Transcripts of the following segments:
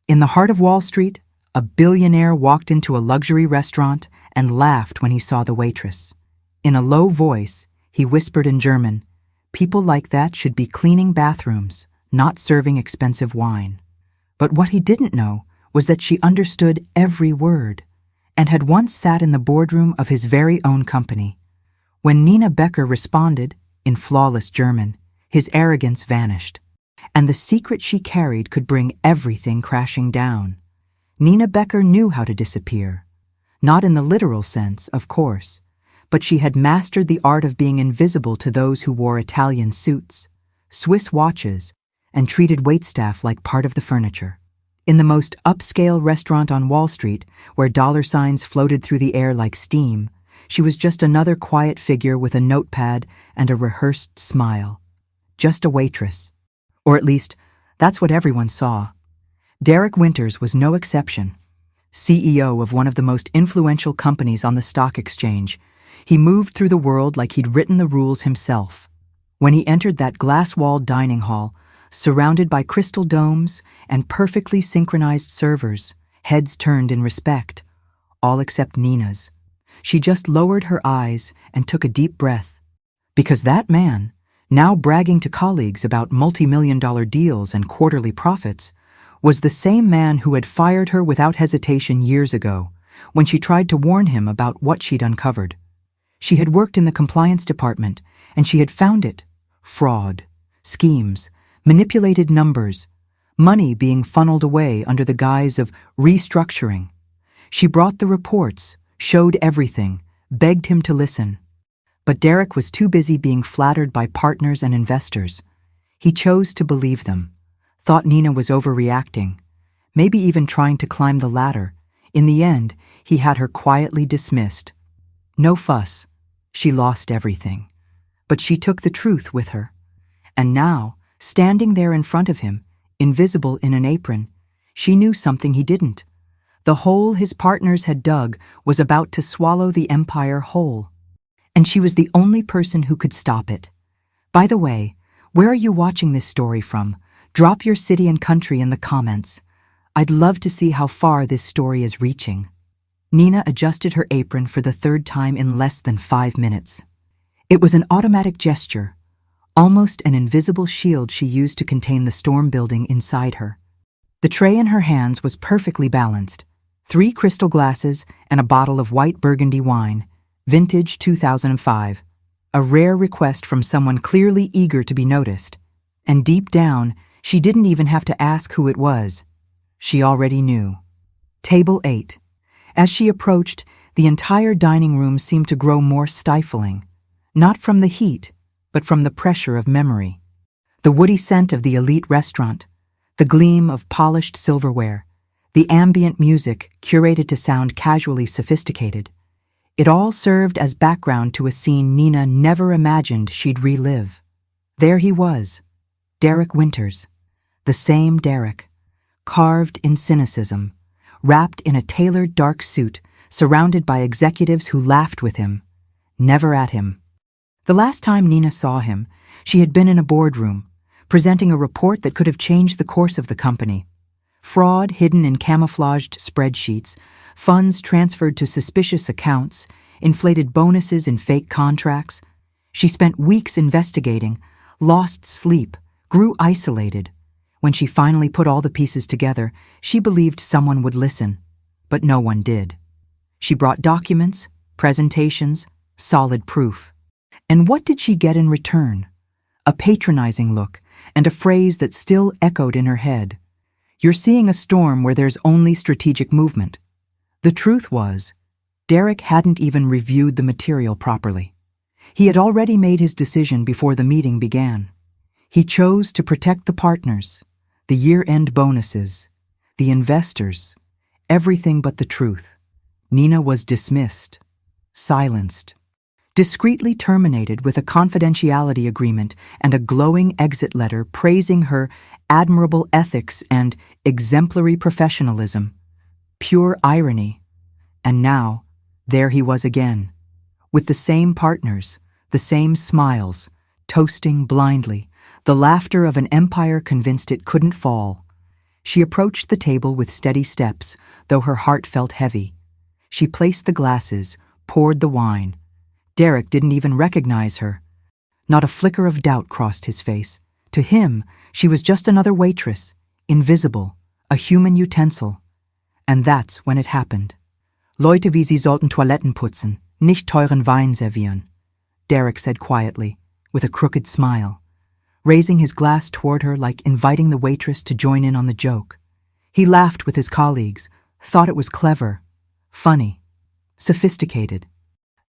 In the heart of Wall Street, a billionaire walked into a luxury restaurant and laughed when he saw the waitress. In a low voice, he whispered in German, "People like that should be cleaning bathrooms, not serving expensive wine." But what he didn't know was that she understood every word and had once sat in the boardroom of his very own company. When Nina Becker responded, in flawless German, his arrogance vanished, and the secret she carried could bring everything crashing down. Nina Becker knew how to disappear. Not in the literal sense, of course, but she had mastered the art of being invisible to those who wore Italian suits, Swiss watches, and treated waitstaff like part of the furniture. In the most upscale restaurant on Wall Street, where dollar signs floated through the air like steam, she was just another quiet figure with a notepad and a rehearsed smile. Just a waitress. Or at least, that's what everyone saw. Derek Winters was no exception. CEO of one of the most influential companies on the stock exchange, he moved through the world like he'd written the rules himself. When he entered that glass-walled dining hall, surrounded by crystal domes and perfectly synchronized servers, heads turned in respect, all except Nina's. She just lowered her eyes and took a deep breath. Because that man, now bragging to colleagues about multi-million-dollar deals and quarterly profits, was the same man who had fired her without hesitation years ago, when she tried to warn him about what she'd uncovered. She had worked in the compliance department, and she had found it. Fraud, schemes, manipulated numbers, money being funneled away under the guise of restructuring. She brought the reports, showed everything, begged him to listen. But Derek was too busy being flattered by partners and investors. He chose to believe them, thought Nina was overreacting, maybe even trying to climb the ladder. In the end, he had her quietly dismissed. No fuss. She lost everything. But she took the truth with her. And now, standing there in front of him, invisible in an apron, she knew something he didn't. The hole his partners had dug was about to swallow the empire whole. And she was the only person who could stop it. By the way, where are you watching this story from? Drop your city and country in the comments. I'd love to see how far this story is reaching. Nina adjusted her apron for the third time in less than 5 minutes. It was an automatic gesture, almost an invisible shield she used to contain the storm building inside her. The tray in her hands was perfectly balanced. 3 crystal glasses and a bottle of white Burgundy wine, vintage 2005. A rare request from someone clearly eager to be noticed. And deep down, she didn't even have to ask who it was. She already knew. Table 8. As she approached, the entire dining room seemed to grow more stifling, not from the heat, but from the pressure of memory. The woody scent of the elite restaurant, the gleam of polished silverware, the ambient music curated to sound casually sophisticated. It all served as background to a scene Nina never imagined she'd relive. There he was, Derek Winters, the same Derek, carved in cynicism, wrapped in a tailored dark suit, surrounded by executives who laughed with him, never at him. The last time Nina saw him, she had been in a boardroom, presenting a report that could have changed the course of the company. Fraud hidden in camouflaged spreadsheets, funds transferred to suspicious accounts, inflated bonuses in fake contracts. She spent weeks investigating, lost sleep, grew isolated. When she finally put all the pieces together, she believed someone would listen, but no one did. She brought documents, presentations, solid proof. And what did she get in return? A patronizing look and a phrase that still echoed in her head. "You're seeing a storm where there's only strategic movement." The truth was, Derek hadn't even reviewed the material properly. He had already made his decision before the meeting began. He chose to protect the partners, the year-end bonuses, the investors, everything but the truth. Nina was dismissed, silenced, discreetly terminated with a confidentiality agreement and a glowing exit letter praising her admirable ethics and exemplary professionalism. Pure irony. And now, there he was again, with the same partners, the same smiles, toasting blindly, the laughter of an empire convinced it couldn't fall. She approached the table with steady steps, though her heart felt heavy. She placed the glasses, poured the wine. Derek didn't even recognize her. Not a flicker of doubt crossed his face. To him, she was just another waitress, invisible, a human utensil. And that's when it happened. Leute wie Sie sollten Toiletten putzen, nicht teuren Wein servieren, Derek said quietly, with a crooked smile, raising his glass toward her like inviting the waitress to join in on the joke. He laughed with his colleagues, thought it was clever, funny, sophisticated.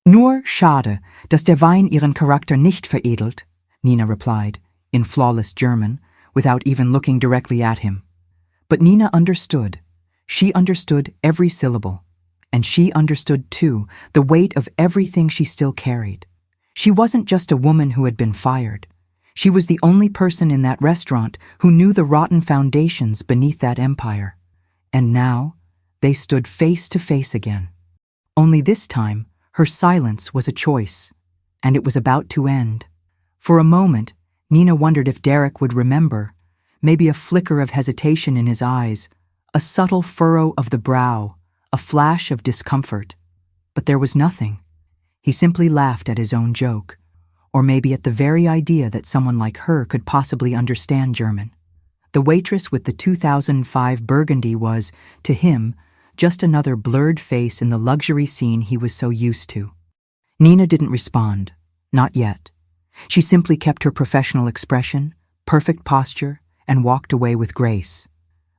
Nur schade, dass der Wein ihren Charakter nicht veredelt, Nina replied, in flawless German, without even looking directly at him. But Nina understood. She understood every syllable. And she understood, too, the weight of everything she still carried. She wasn't just a woman who had been fired. She was the only person in that restaurant who knew the rotten foundations beneath that empire. And now, they stood face to face again. Only this time, her silence was a choice, and it was about to end. For a moment, Nina wondered if Derek would remember, maybe a flicker of hesitation in his eyes, a subtle furrow of the brow, a flash of discomfort. But there was nothing. He simply laughed at his own joke, or maybe at the very idea that someone like her could possibly understand German. The waitress with the 2005 Burgundy was, to him, just another blurred face in the luxury scene he was so used to. Nina didn't respond, not yet. She simply kept her professional expression, perfect posture, and walked away with grace.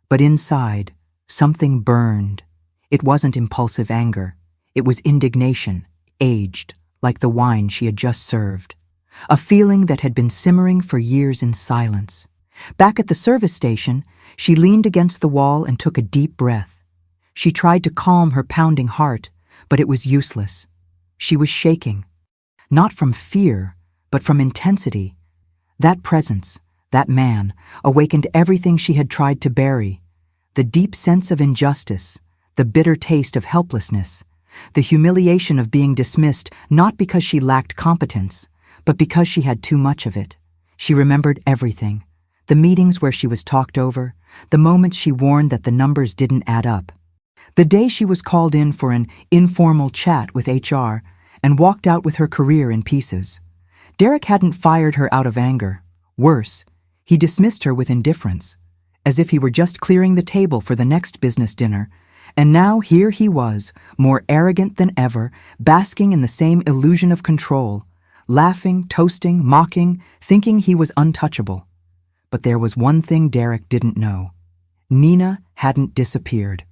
But inside, something burned. It wasn't impulsive anger. It was indignation, aged, like the wine she had just served. A feeling that had been simmering for years in silence. Back at the service station, she leaned against the wall and took a deep breath. She tried to calm her pounding heart, but it was useless. She was shaking. Not from fear, but from intensity. That presence, that man, awakened everything she had tried to bury. The deep sense of injustice, the bitter taste of helplessness, the humiliation of being dismissed not because she lacked competence, but because she had too much of it. She remembered everything. The meetings where she was talked over, the moments she warned that the numbers didn't add up. The day she was called in for an informal chat with HR and walked out with her career in pieces. Derek hadn't fired her out of anger. Worse, he dismissed her with indifference, as if he were just clearing the table for the next business dinner. And now here he was, more arrogant than ever, basking in the same illusion of control, laughing, toasting, mocking, thinking he was untouchable. But there was one thing Derek didn't know. Nina hadn't disappeared.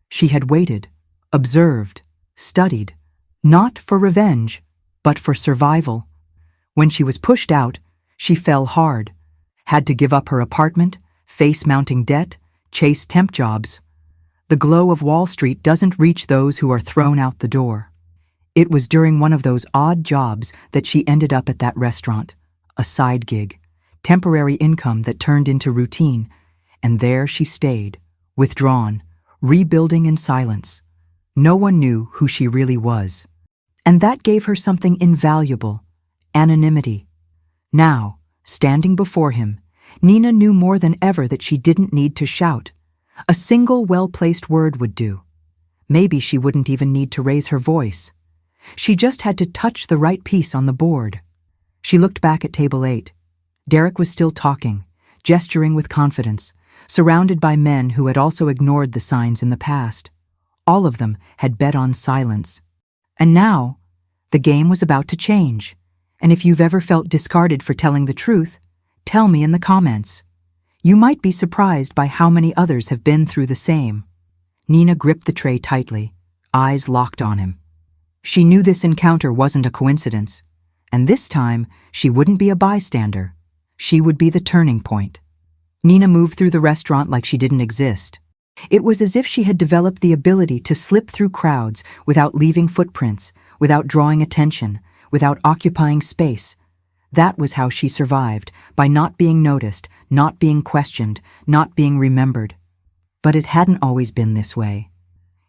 She had waited, observed, studied, not for revenge, but for survival. When she was pushed out, she fell hard, had to give up her apartment, face mounting debt, chase temp jobs. The glow of Wall Street doesn't reach those who are thrown out the door. It was during one of those odd jobs that she ended up at that restaurant, a side gig, temporary income that turned into routine, and there she stayed, withdrawn, rebuilding in silence. No one knew who she really was. And that gave her something invaluable, anonymity. Now, standing before him, Nina knew more than ever that she didn't need to shout. A single well-placed word would do. Maybe she wouldn't even need to raise her voice. She just had to touch the right piece on the board. She looked back at table 8. Derek was still talking, gesturing with confidence, surrounded by men who had also ignored the signs in the past. All of them had bet on silence. And now, the game was about to change. And if you've ever felt discarded for telling the truth, tell me in the comments. You might be surprised by how many others have been through the same. Nina gripped the tray tightly, eyes locked on him. She knew this encounter wasn't a coincidence, and this time she wouldn't be a bystander. She would be the turning point. Nina moved through the restaurant like she didn't exist. It was as if she had developed the ability to slip through crowds without leaving footprints, without drawing attention, without occupying space. That was how she survived, by not being noticed, not being questioned, not being remembered. But it hadn't always been this way.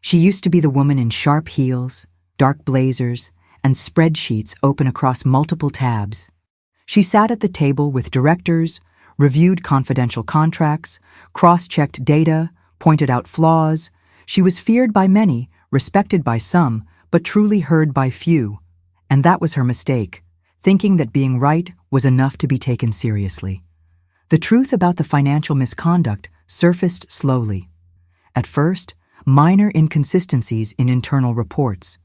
She used to be the woman in sharp heels, dark blazers, and spreadsheets open across multiple tabs. She sat at the table with directors, reviewed confidential contracts, cross-checked data, pointed out flaws. She was feared by many, respected by some, but truly heard by few. And that was her mistake, thinking that being right was enough to be taken seriously. The truth about the financial misconduct surfaced slowly. At first, minor inconsistencies in internal reports.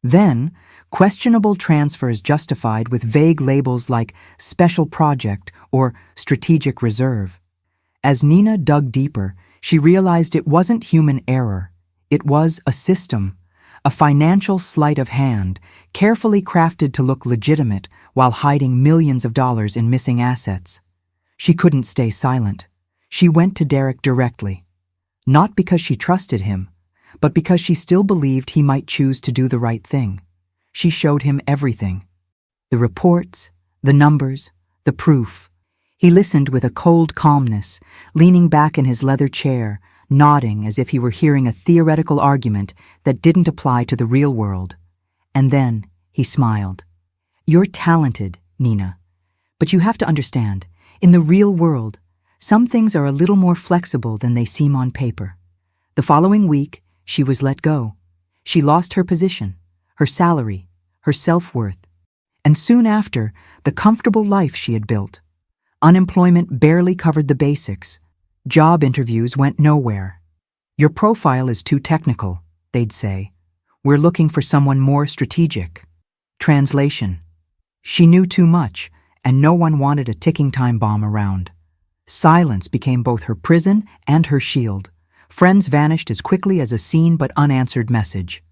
Then, questionable transfers justified with vague labels like special project or strategic reserve. As Nina dug deeper, she realized it wasn't human error. It was a system, a financial sleight of hand, carefully crafted to look legitimate while hiding millions of dollars in missing assets. She couldn't stay silent. She went to Derek directly. Not because she trusted him, but because she still believed he might choose to do the right thing. She showed him everything. The reports, the numbers, the proof. He listened with a cold calmness, leaning back in his leather chair, nodding as if he were hearing a theoretical argument that didn't apply to the real world. And then he smiled. "You're talented, Nina. But you have to understand, in the real world, some things are a little more flexible than they seem on paper." The following week, she was let go. She lost her position, her salary, her self-worth, and soon after, the comfortable life she had built. Unemployment barely covered the basics. Job interviews went nowhere. "Your profile is too technical," they'd say. "We're looking for someone more strategic." Translation: she knew too much, and no one wanted a ticking time bomb around. Silence became both her prison and her shield. Friends vanished as quickly as a seen but unanswered message.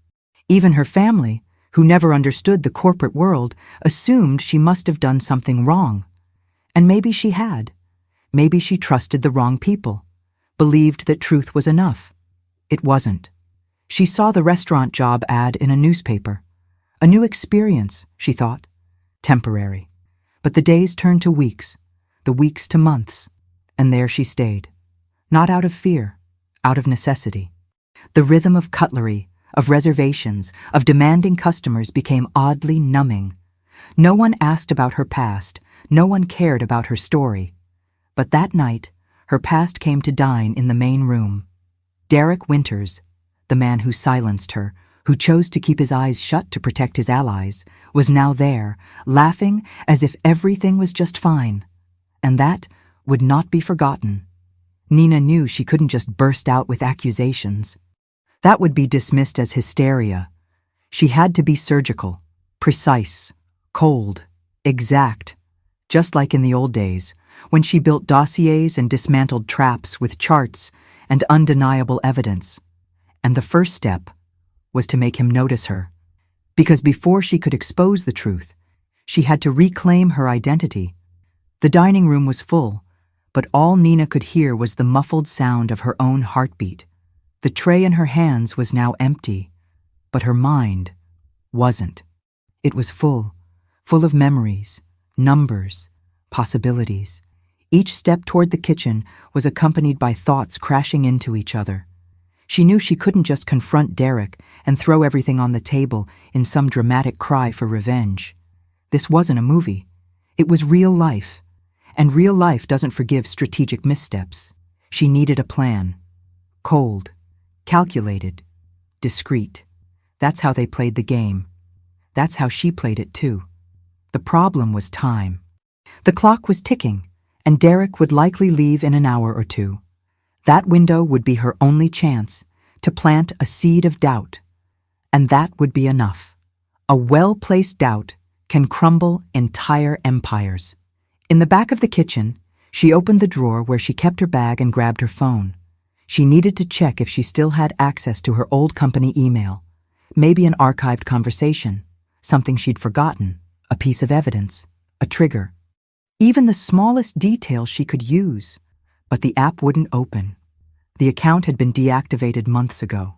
Even her family, who never understood the corporate world, assumed she must have done something wrong. And maybe she had. Maybe she trusted the wrong people, believed that truth was enough. It wasn't. She saw the restaurant job ad in a newspaper. A new experience, she thought. Temporary. But the days turned to weeks, the weeks to months, and there she stayed. Not out of fear, out of necessity. The rhythm of cutlery, of reservations, of demanding customers became oddly numbing. No one asked about her past, no one cared about her story. But that night, her past came to dine in the main room. Derek Winters, the man who silenced her, who chose to keep his eyes shut to protect his allies, was now there, laughing as if everything was just fine. And that would not be forgotten. Nina knew she couldn't just burst out with accusations. That would be dismissed as hysteria. She had to be surgical, precise, cold, exact, just like in the old days, when she built dossiers and dismantled traps with charts and undeniable evidence. And the first step was to make him notice her. Because before she could expose the truth, she had to reclaim her identity. The dining room was full, but all Nina could hear was the muffled sound of her own heartbeat. The tray in her hands was now empty, but her mind wasn't. It was full of memories, numbers, possibilities. Each step toward the kitchen was accompanied by thoughts crashing into each other. She knew she couldn't just confront Derek and throw everything on the table in some dramatic cry for revenge. This wasn't a movie. It was real life. And real life doesn't forgive strategic missteps. She needed a plan. Cold, calculated, discreet. That's how they played the game. That's how she played it too. The problem was time. The clock was ticking, and Derek would likely leave in an hour or two. That window would be her only chance to plant a seed of doubt, and that would be enough. A well-placed doubt can crumble entire empires. In the back of the kitchen, she opened the drawer where she kept her bag and grabbed her phone. She needed to check if she still had access to her old company email, maybe an archived conversation, something she'd forgotten, a piece of evidence, a trigger. Even the smallest detail she could use, but the app wouldn't open. The account had been deactivated months ago.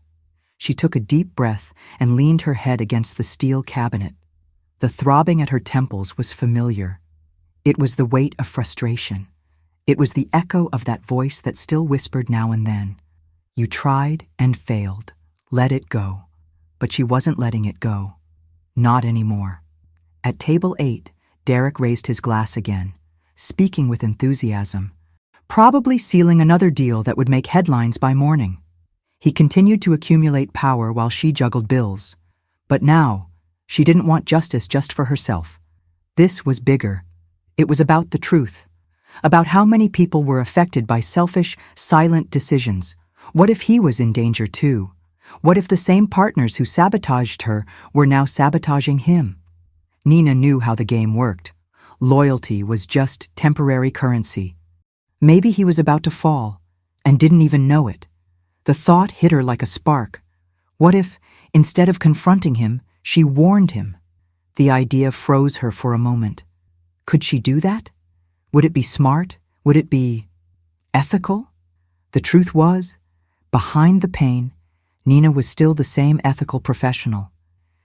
She took a deep breath and leaned her head against the steel cabinet. The throbbing at her temples was familiar. It was the weight of frustration. It was the echo of that voice that still whispered now and then. You tried and failed. Let it go. But she wasn't letting it go. Not anymore. At table 8, Derek raised his glass again, speaking with enthusiasm, probably sealing another deal that would make headlines by morning. He continued to accumulate power while she juggled bills. But now, she didn't want justice just for herself. This was bigger. It was about the truth, about how many people were affected by selfish, silent decisions. What if he was in danger too? What if the same partners who sabotaged her were now sabotaging him? Nina knew how the game worked. Loyalty was just temporary currency. Maybe he was about to fall, and didn't even know it. The thought hit her like a spark. What if, instead of confronting him, she warned him? The idea froze her for a moment. Could she do that? Would it be smart? Would it be ethical? The truth was, behind the pain, Nina was still the same ethical professional.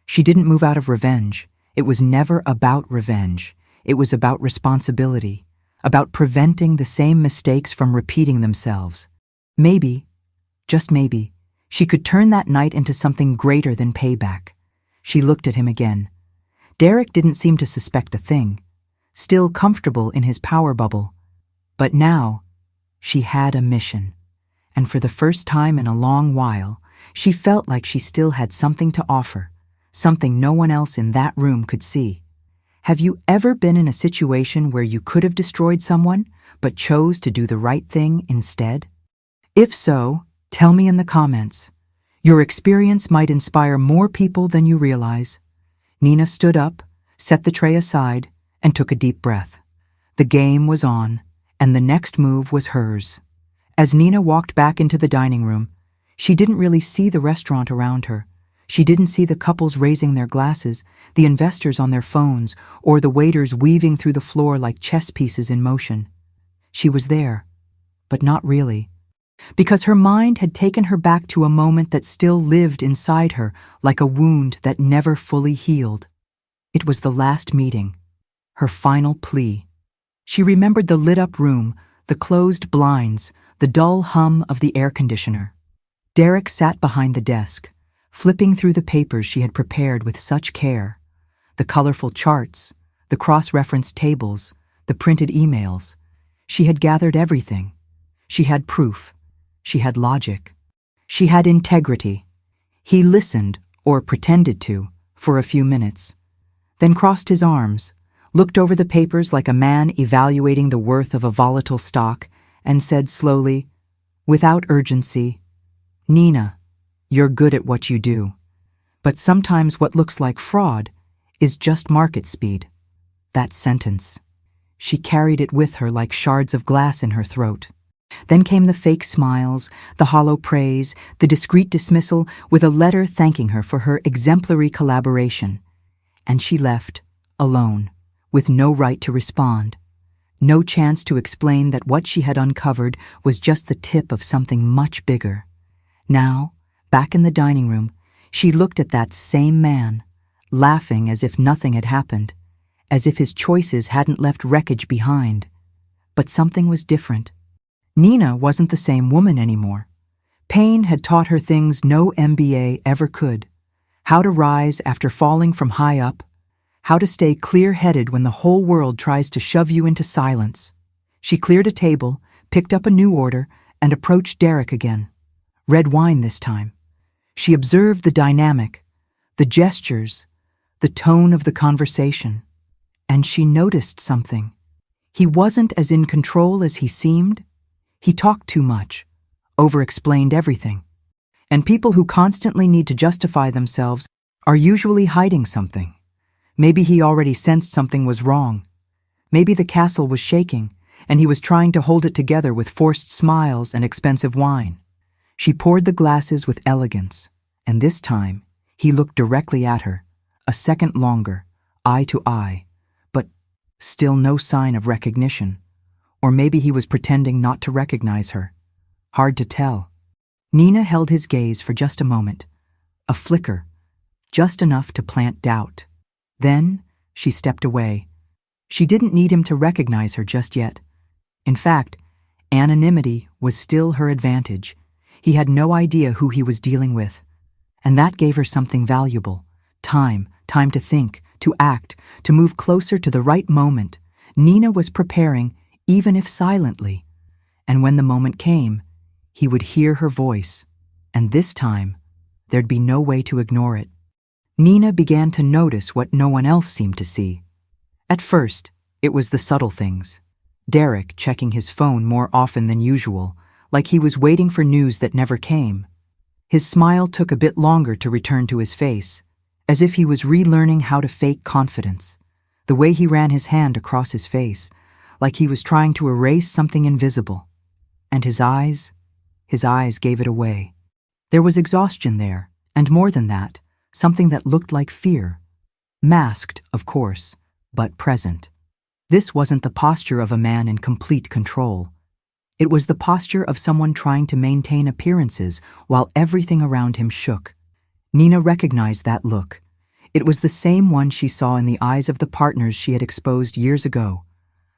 She didn't move out of revenge. It was never about revenge. It was about responsibility, about preventing the same mistakes from repeating themselves. Maybe, just maybe, she could turn that night into something greater than payback. She looked at him again. Derek didn't seem to suspect a thing, still comfortable in his power bubble. But now, she had a mission. And for the first time in a long while, she felt like she still had something to offer, something no one else in that room could see. Have you ever been in a situation where you could have destroyed someone, but chose to do the right thing instead? If so, tell me in the comments. Your experience might inspire more people than you realize. Nina stood up, set the tray aside, and took a deep breath. The game was on, and the next move was hers. As Nina walked back into the dining room, she didn't really see the restaurant around her. She didn't see the couples raising their glasses, the investors on their phones, or the waiters weaving through the floor like chess pieces in motion. She was there, but not really, because her mind had taken her back to a moment that still lived inside her like a wound that never fully healed. It was the last meeting, her final plea. She remembered the lit-up room, the closed blinds, the dull hum of the air conditioner. Derek sat behind the desk, flipping through the papers she had prepared with such care. The colorful charts, the cross-referenced tables, the printed emails. She had gathered everything. She had proof. She had logic. She had integrity. He listened, or pretended to, for a few minutes, then crossed his arms, looked over the papers like a man evaluating the worth of a volatile stock, and said slowly, without urgency, "Nina, you're good at what you do. But sometimes what looks like fraud is just market speed." That sentence. She carried it with her like shards of glass in her throat. Then came the fake smiles, the hollow praise, the discreet dismissal with a letter thanking her for her exemplary collaboration. And she left, alone, with no right to respond. No chance to explain that what she had uncovered was just the tip of something much bigger. Now, back in the dining room, she looked at that same man, laughing as if nothing had happened, as if his choices hadn't left wreckage behind. But something was different. Nina wasn't the same woman anymore. Pain had taught her things no MBA ever could. How to rise after falling from high up, how to stay clear-headed when the whole world tries to shove you into silence. She cleared a table, picked up a new order, and approached Derek again. Red wine this time. She observed the dynamic, the gestures, the tone of the conversation. And she noticed something. He wasn't as in control as he seemed. He talked too much, over-explained everything. And people who constantly need to justify themselves are usually hiding something. Maybe he already sensed something was wrong. Maybe the castle was shaking, and he was trying to hold it together with forced smiles and expensive wine. She poured the glasses with elegance, and this time he looked directly at her, a second longer, eye to eye, but still no sign of recognition. Or maybe he was pretending not to recognize her. Hard to tell. Nina held his gaze for just a moment, a flicker, just enough to plant doubt. Then she stepped away. She didn't need him to recognize her just yet. In fact, anonymity was still her advantage. He had no idea who he was dealing with. And that gave her something valuable. Time to think, to act, to move closer to the right moment, Nina was preparing, even if silently. And when the moment came, he would hear her voice, and this time, there'd be no way to ignore it. Nina began to notice what no one else seemed to see. At first, it was the subtle things. Derek checking his phone more often than usual, like he was waiting for news that never came. His smile took a bit longer to return to his face, as if he was relearning how to fake confidence. The way he ran his hand across his face, like he was trying to erase something invisible. And his eyes gave it away. There was exhaustion there, and more than that, something that looked like fear. Masked, of course, but present. This wasn't the posture of a man in complete control. It was the posture of someone trying to maintain appearances while everything around him shook. Nina recognized that look. It was the same one she saw in the eyes of the partners she had exposed years ago.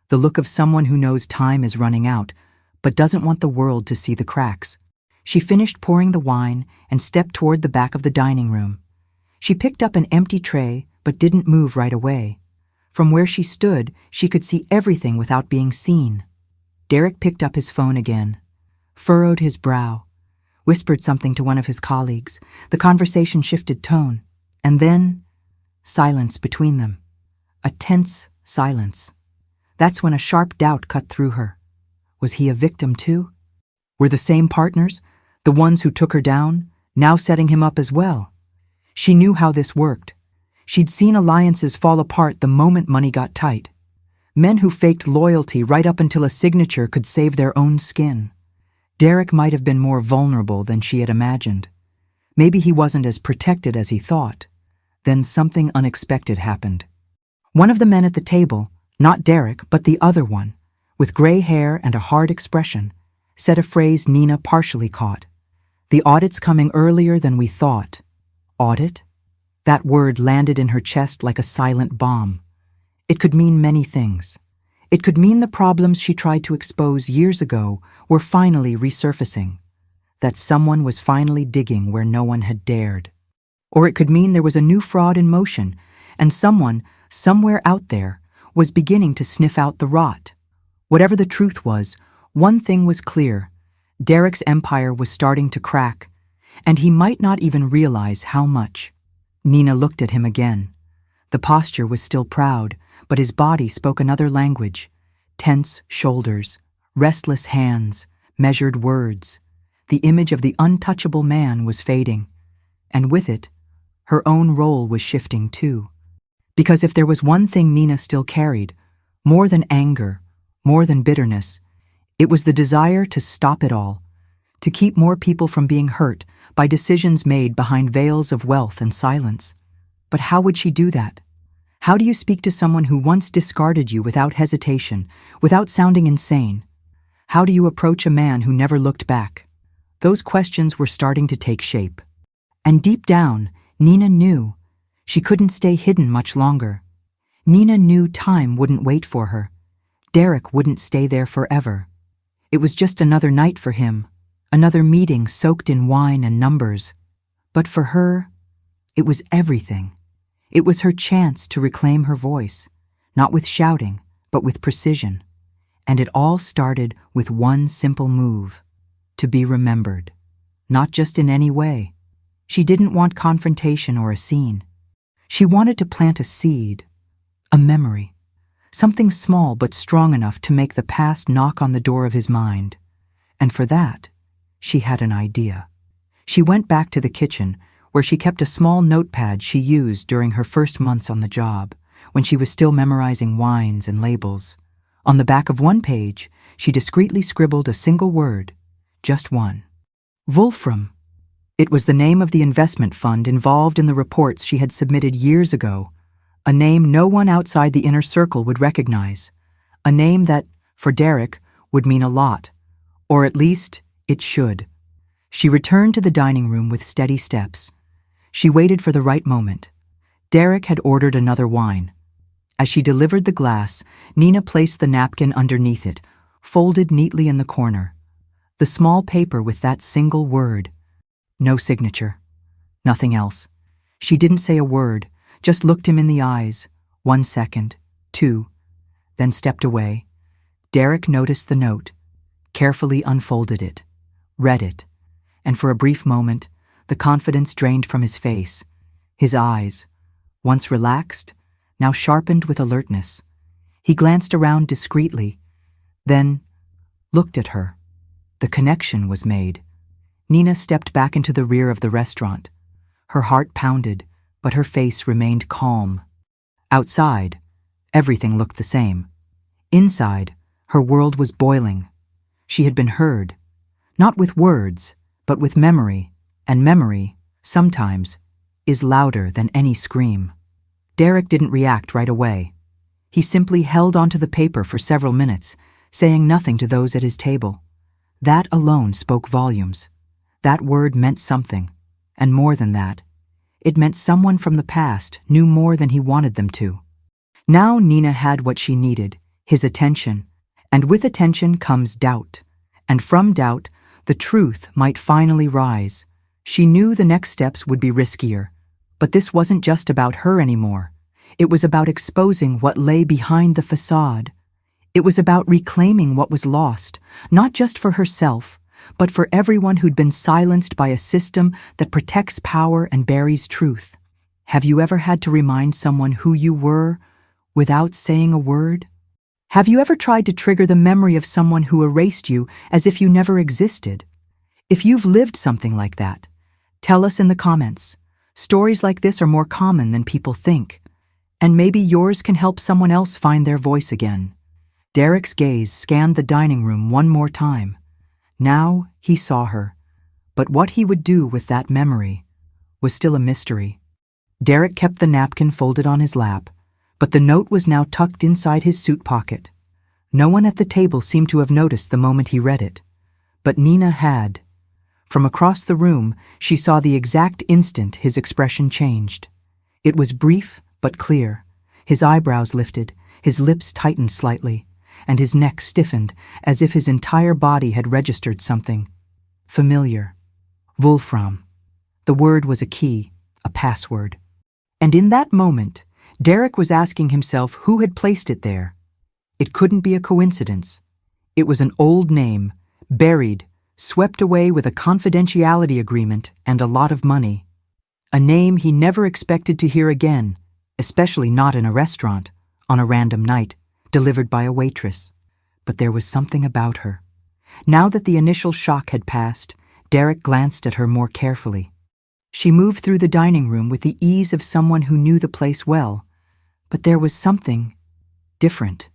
The look of someone who knows time is running out, but doesn't want the world to see the cracks. She finished pouring the wine and stepped toward the back of the dining room. She picked up an empty tray, but didn't move right away. From where she stood, she could see everything without being seen. Derek picked up his phone again, furrowed his brow, whispered something to one of his colleagues. The conversation shifted tone, and then silence between them. A tense silence. That's when a sharp doubt cut through her. Was he a victim too? Were the same partners, the ones who took her down, now setting him up as well? She knew how this worked. She'd seen alliances fall apart the moment money got tight. Men who faked loyalty right up until a signature could save their own skin. Derek might have been more vulnerable than she had imagined. Maybe he wasn't as protected as he thought. Then something unexpected happened. One of the men at the table, not Derek, but the other one, with gray hair and a hard expression, said a phrase Nina partially caught. "The audit's coming earlier than we thought." Audit? That word landed in her chest like a silent bomb. It could mean many things. It could mean the problems she tried to expose years ago were finally resurfacing, that someone was finally digging where no one had dared. Or it could mean there was a new fraud in motion, and someone, somewhere out there, was beginning to sniff out the rot. Whatever the truth was, one thing was clear. Derek's empire was starting to crack, and he might not even realize how much. Nina looked at him again. The posture was still proud, but his body spoke another language. Tense shoulders, restless hands, measured words. The image of the untouchable man was fading, and with it, her own role was shifting too. Because if there was one thing Nina still carried, more than anger, more than bitterness, it was the desire to stop it all, to keep more people from being hurt by decisions made behind veils of wealth and silence. But how would she do that? How do you speak to someone who once discarded you without hesitation, without sounding insane? How do you approach a man who never looked back? Those questions were starting to take shape. And deep down, Nina knew she couldn't stay hidden much longer. Nina knew time wouldn't wait for her. Derek wouldn't stay there forever. It was just another night for him, another meeting soaked in wine and numbers. But for her, it was everything. It was her chance to reclaim her voice, not with shouting, but with precision. And it all started with one simple move: to be remembered. Not just in any way. She didn't want confrontation or a scene. She wanted to plant a seed, a memory, something small but strong enough to make the past knock on the door of his mind. And for that, she had an idea. She went back to the kitchen, where she kept a small notepad she used during her first months on the job, when she was still memorizing wines and labels. On the back of one page, she discreetly scribbled a single word, just one. Wolfram. It was the name of the investment fund involved in the reports she had submitted years ago, a name no one outside the inner circle would recognize, a name that, for Derek, would mean a lot, or at least it should. She returned to the dining room with steady steps. She waited for the right moment. Derek had ordered another wine. As she delivered the glass, Nina placed the napkin underneath it, folded neatly in the corner. The small paper with that single word. No signature. Nothing else. She didn't say a word, just looked him in the eyes. 1 second, 2. then stepped away. Derek noticed the note, carefully unfolded it, read it, and for a brief moment, the confidence drained from his face. His eyes, once relaxed, now sharpened with alertness. He glanced around discreetly, then looked at her. The connection was made. Nina stepped back into the rear of the restaurant. Her heart pounded, but her face remained calm. Outside, everything looked the same. Inside, her world was boiling. She had been heard, not with words, but with memory, and memory, sometimes, is louder than any scream. Derek didn't react right away. He simply held onto the paper for several minutes, saying nothing to those at his table. That alone spoke volumes. That word meant something, and more than that. It meant someone from the past knew more than he wanted them to. Now Nina had what she needed, his attention, and with attention comes doubt. And from doubt, the truth might finally rise. She knew the next steps would be riskier, but this wasn't just about her anymore. It was about exposing what lay behind the facade. It was about reclaiming what was lost, not just for herself, but for everyone who'd been silenced by a system that protects power and buries truth. Have you ever had to remind someone who you were without saying a word? Have you ever tried to trigger the memory of someone who erased you as if you never existed? If you've lived something like that, tell us in the comments. Stories like this are more common than people think, and maybe yours can help someone else find their voice again. Derek's gaze scanned the dining room one more time. Now he saw her, but what he would do with that memory was still a mystery. Derek kept the napkin folded on his lap, but the note was now tucked inside his suit pocket. No one at the table seemed to have noticed the moment he read it, but Nina had. From across the room, she saw the exact instant his expression changed. It was brief but clear. His eyebrows lifted, his lips tightened slightly, and his neck stiffened as if his entire body had registered something. Familiar. Wolfram. The word was a key, a password. And in that moment, Derek was asking himself who had placed it there. It couldn't be a coincidence. It was an old name, buried, swept away with a confidentiality agreement and a lot of money. A name he never expected to hear again, especially not in a restaurant, on a random night, delivered by a waitress. But there was something about her. Now that the initial shock had passed, Derek glanced at her more carefully. She moved through the dining room with the ease of someone who knew the place well. But there was something different.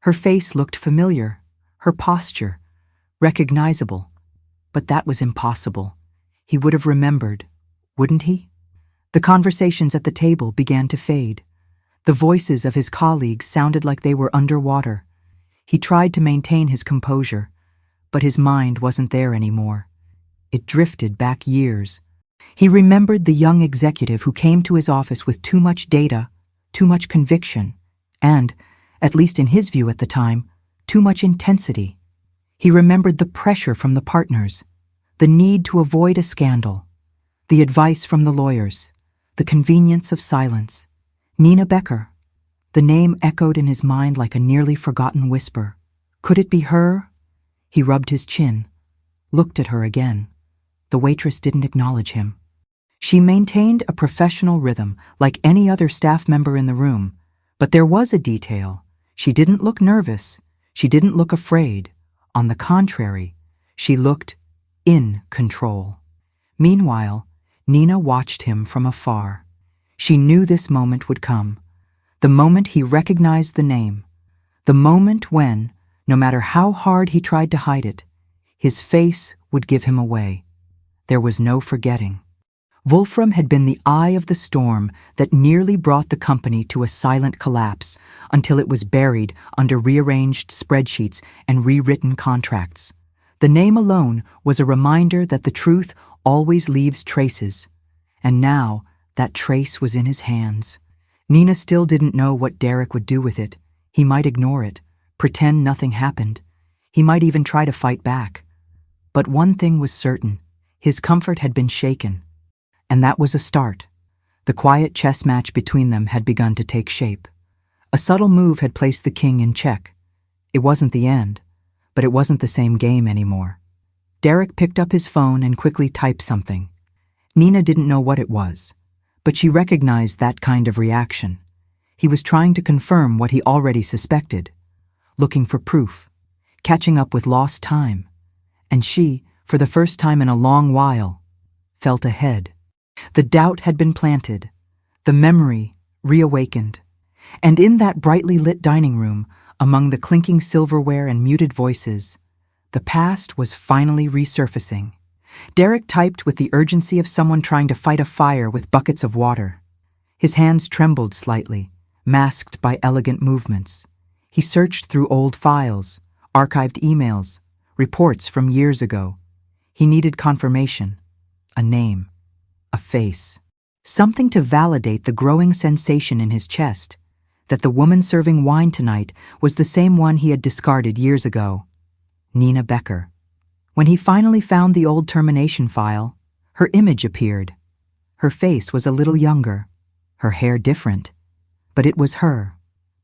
Her face looked familiar, her posture recognizable. But that was impossible. He would have remembered, wouldn't he? The conversations at the table began to fade. The voices of his colleagues sounded like they were underwater. He tried to maintain his composure, but his mind wasn't there anymore. It drifted back years. He remembered the young executive who came to his office with too much data, too much conviction, and, at least in his view at the time, too much intensity. He remembered the pressure from the partners, the need to avoid a scandal, the advice from the lawyers, the convenience of silence. Nina Becker. The name echoed in his mind like a nearly forgotten whisper. Could it be her? He rubbed his chin, looked at her again. The waitress didn't acknowledge him. She maintained a professional rhythm like any other staff member in the room, but there was a detail. She didn't look nervous. She didn't look afraid. On the contrary, she looked in control. Meanwhile, Nina watched him from afar. She knew this moment would come. The moment he recognized the name. The moment when, no matter how hard he tried to hide it, his face would give him away. There was no forgetting. Wolfram had been the eye of the storm that nearly brought the company to a silent collapse until it was buried under rearranged spreadsheets and rewritten contracts. The name alone was a reminder that the truth always leaves traces, and now that trace was in his hands. Nina still didn't know what Derek would do with it. He might ignore it, pretend nothing happened. He might even try to fight back. But one thing was certain. His comfort had been shaken. And that was a start. The quiet chess match between them had begun to take shape. A subtle move had placed the king in check. It wasn't the end, but it wasn't the same game anymore. Derek picked up his phone and quickly typed something. Nina didn't know what it was, but she recognized that kind of reaction. He was trying to confirm what he already suspected, looking for proof, catching up with lost time. And she, for the first time in a long while, felt ahead. The doubt had been planted, the memory reawakened, and in that brightly lit dining room, among the clinking silverware and muted voices, the past was finally resurfacing. Derek typed with the urgency of someone trying to fight a fire with buckets of water. His hands trembled slightly, masked by elegant movements. He searched through old files, archived emails, reports from years ago. He needed confirmation, a name, a face, something to validate the growing sensation in his chest that the woman serving wine tonight was the same one he had discarded years ago, Nina Becker. When he finally found the old termination file, her image appeared. Her face was a little younger, her hair different, but it was her.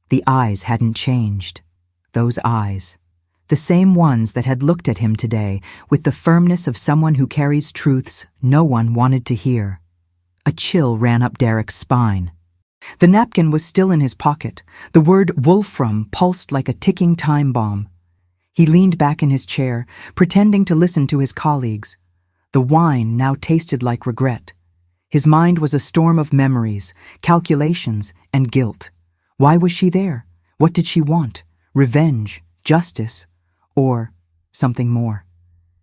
The eyes hadn't changed. Those eyes, the same ones that had looked at him today with the firmness of someone who carries truths no one wanted to hear. A chill ran up Derek's spine. The napkin was still in his pocket. The word Wolfram pulsed like a ticking time bomb. He leaned back in his chair, pretending to listen to his colleagues. The wine now tasted like regret. His mind was a storm of memories, calculations, and guilt. Why was she there? What did she want? Revenge, justice, or something more?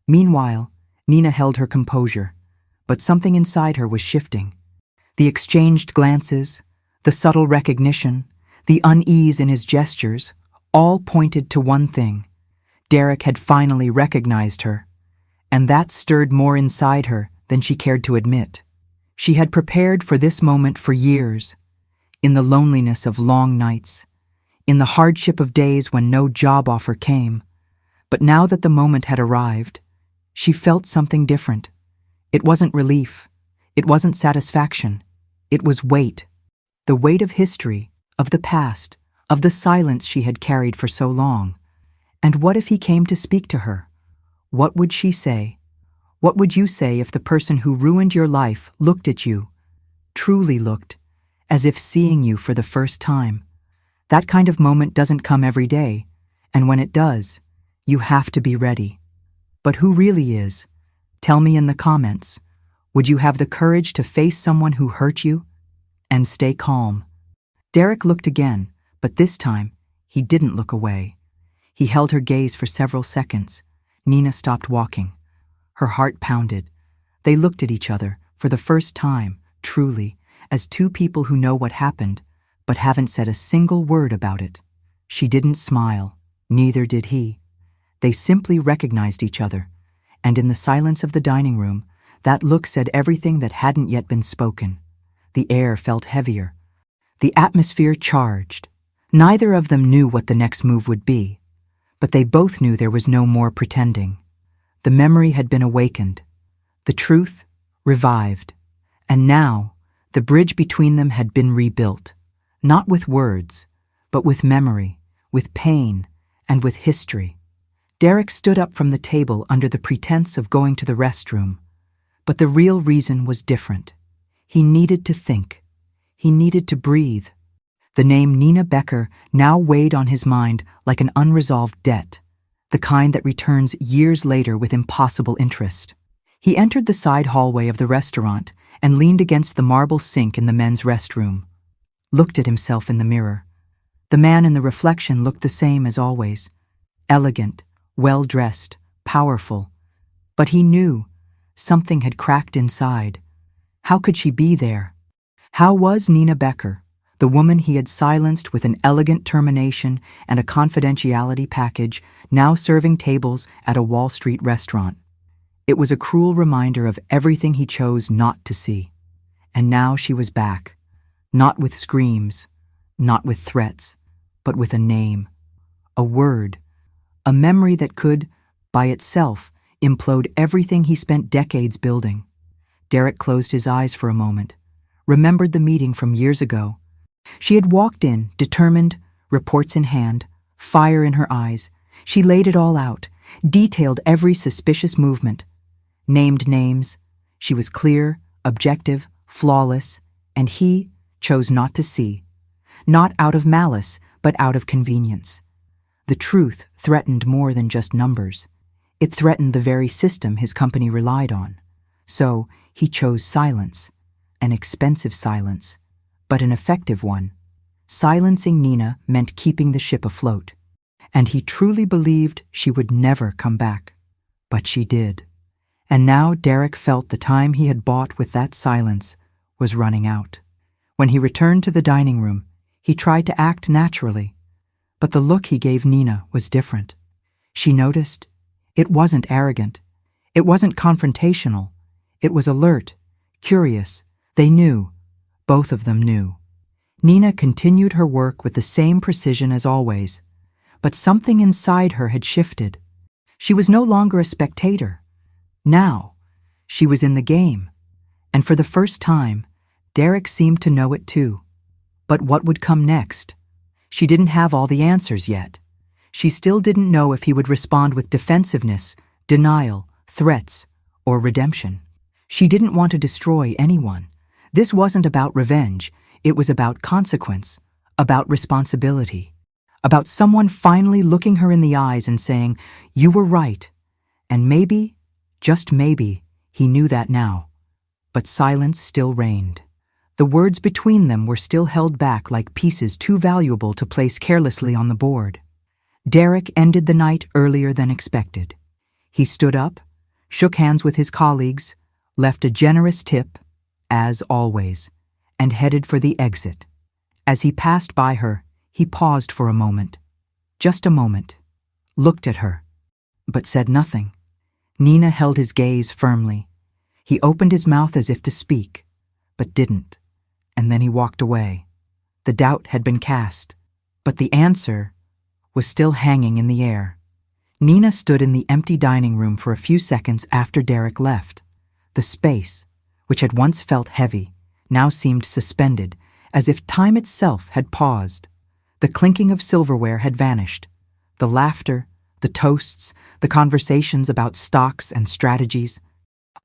Meanwhile, Nina held her composure, but something inside her was shifting. The exchanged glances, the subtle recognition, the unease in his gestures, all pointed to one thing. Derek had finally recognized her, and that stirred more inside her than she cared to admit. She had prepared for this moment for years, in the loneliness of long nights, in the hardship of days when no job offer came. But now that the moment had arrived, she felt something different. It wasn't relief. It wasn't satisfaction. It was weight. The weight of history, of the past, of the silence she had carried for so long. And what if he came to speak to her? What would she say? What would you say if the person who ruined your life looked at you, truly looked, as if seeing you for the first time? That kind of moment doesn't come every day, and when it does, you have to be ready. But who really is? Tell me in the comments. Would you have the courage to face someone who hurt you? And stay calm. Derek looked again, but this time, he didn't look away. He held her gaze for several seconds. Nina stopped walking. Her heart pounded. They looked at each other, for the first time, truly, as two people who know what happened, but haven't said a single word about it. She didn't smile, neither did he. They simply recognized each other, and in the silence of the dining room, that look said everything that hadn't yet been spoken. The air felt heavier. The atmosphere charged. Neither of them knew what the next move would be, but they both knew there was no more pretending. The memory had been awakened, the truth revived, and now the bridge between them had been rebuilt, not with words, but with memory, with pain, and with history. Derek stood up from the table under the pretense of going to the restroom, but the real reason was different. He needed to think. He needed to breathe. The name Nina Becker now weighed on his mind like an unresolved debt, the kind that returns years later with impossible interest. He entered the side hallway of the restaurant and leaned against the marble sink in the men's restroom, looked at himself in the mirror. The man in the reflection looked the same as always, elegant, well-dressed, powerful. But he knew something had cracked inside. How could she be there? How was Nina Becker, the woman he had silenced with an elegant termination and a confidentiality package, now serving tables at a Wall Street restaurant? It was a cruel reminder of everything he chose not to see. And now she was back, not with screams, not with threats, but with a name, a word, a memory that could, by itself, implode everything he spent decades building. Derek closed his eyes for a moment, remembered the meeting from years ago, She had walked in, determined, reports in hand, fire in her eyes. She laid it all out, detailed every suspicious movement, named names. She was clear, objective, flawless, and he chose not to see. Not out of malice, but out of convenience. The truth threatened more than just numbers. It threatened the very system his company relied on. So he chose silence, an expensive silence, but an effective one. Silencing Nina meant keeping the ship afloat. And he truly believed she would never come back. But she did. And now Derek felt the time he had bought with that silence was running out. When he returned to the dining room, he tried to act naturally. But the look he gave Nina was different. She noticed. It wasn't arrogant. It wasn't confrontational. It was alert, curious. They knew. Both of them knew. Nina continued her work with the same precision as always. But something inside her had shifted. She was no longer a spectator. Now, she was in the game. And for the first time, Derek seemed to know it too. But what would come next? She didn't have all the answers yet. She still didn't know if he would respond with defensiveness, denial, threats, or redemption. She didn't want to destroy anyone. This wasn't about revenge. It was about consequence, about responsibility, about someone finally looking her in the eyes and saying, "You were right." And maybe, just maybe, he knew that now. But silence still reigned. The words between them were still held back like pieces too valuable to place carelessly on the board. Derek ended the night earlier than expected. He stood up, shook hands with his colleagues, left a generous tip, as always, and headed for the exit. As he passed by her, he paused for a moment. Just a moment. Looked at her, but said nothing. Nina held his gaze firmly. He opened his mouth as if to speak, but didn't. And then he walked away. The doubt had been cast, but the answer was still hanging in the air. Nina stood in the empty dining room for a few seconds after Derek left. The space, which had once felt heavy, now seemed suspended, as if time itself had paused. The clinking of silverware had vanished. The laughter, the toasts, the conversations about stocks and strategies,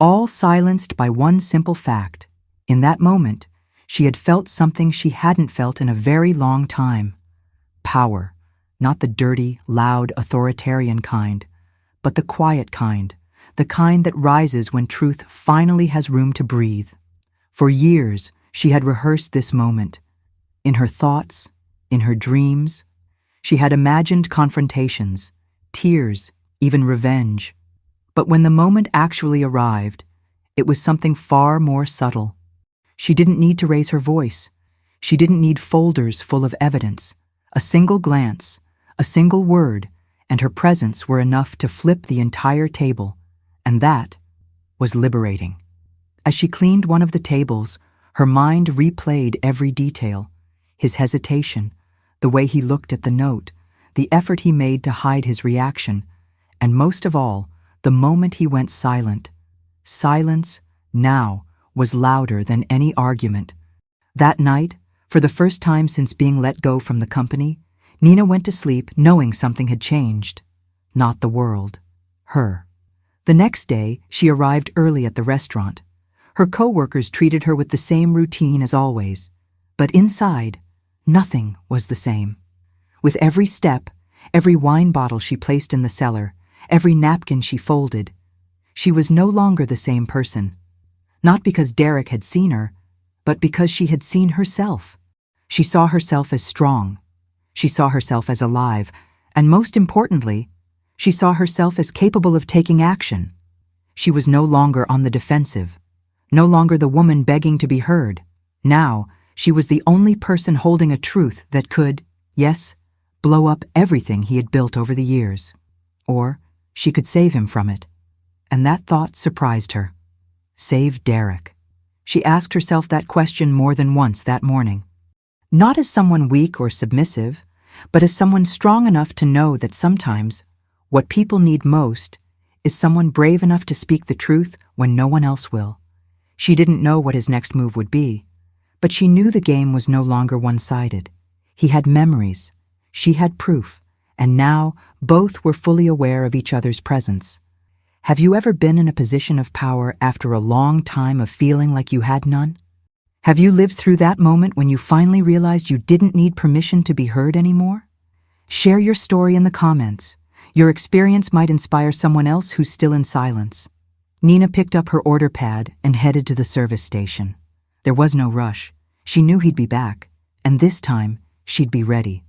all silenced by one simple fact. In that moment, she had felt something she hadn't felt in a very long time. Power, not the dirty, loud, authoritarian kind, but the quiet kind, the kind that rises when truth finally has room to breathe. For years, she had rehearsed this moment. In her thoughts, in her dreams, she had imagined confrontations, tears, even revenge. But when the moment actually arrived, it was something far more subtle. She didn't need to raise her voice. She didn't need folders full of evidence. A single glance, a single word, and her presence were enough to flip the entire table. And that was liberating. As she cleaned one of the tables, her mind replayed every detail. His hesitation, the way he looked at the note, the effort he made to hide his reaction, and most of all, the moment he went silent. Silence, now, was louder than any argument. That night, for the first time since being let go from the company, Nina went to sleep knowing something had changed. Not the world. Her. The next day, she arrived early at the restaurant. Her co-workers treated her with the same routine as always. But inside, nothing was the same. With every step, every wine bottle she placed in the cellar, every napkin she folded, she was no longer the same person. Not because Derek had seen her, but because she had seen herself. She saw herself as strong. She saw herself as alive, and most importantly, she saw herself as capable of taking action. She was no longer on the defensive, no longer the woman begging to be heard. Now, she was the only person holding a truth that could, yes, blow up everything he had built over the years. Or she could save him from it. And that thought surprised her. Save Derek. She asked herself that question more than once that morning. Not as someone weak or submissive, but as someone strong enough to know that sometimes what people need most is someone brave enough to speak the truth when no one else will. She didn't know what his next move would be, But she knew the game was no longer one-sided. He had memories, she had proof, and now both were fully aware of each other's presence. Have you ever been in a position of power after a long time of feeling like you had none? Have you lived through that moment when you finally realized you didn't need permission to be heard anymore? Share your story in the comments. Your experience might inspire someone else who's still in silence. Nina picked up her order pad and headed to the service station. There was no rush. She knew he'd be back, and this time, she'd be ready.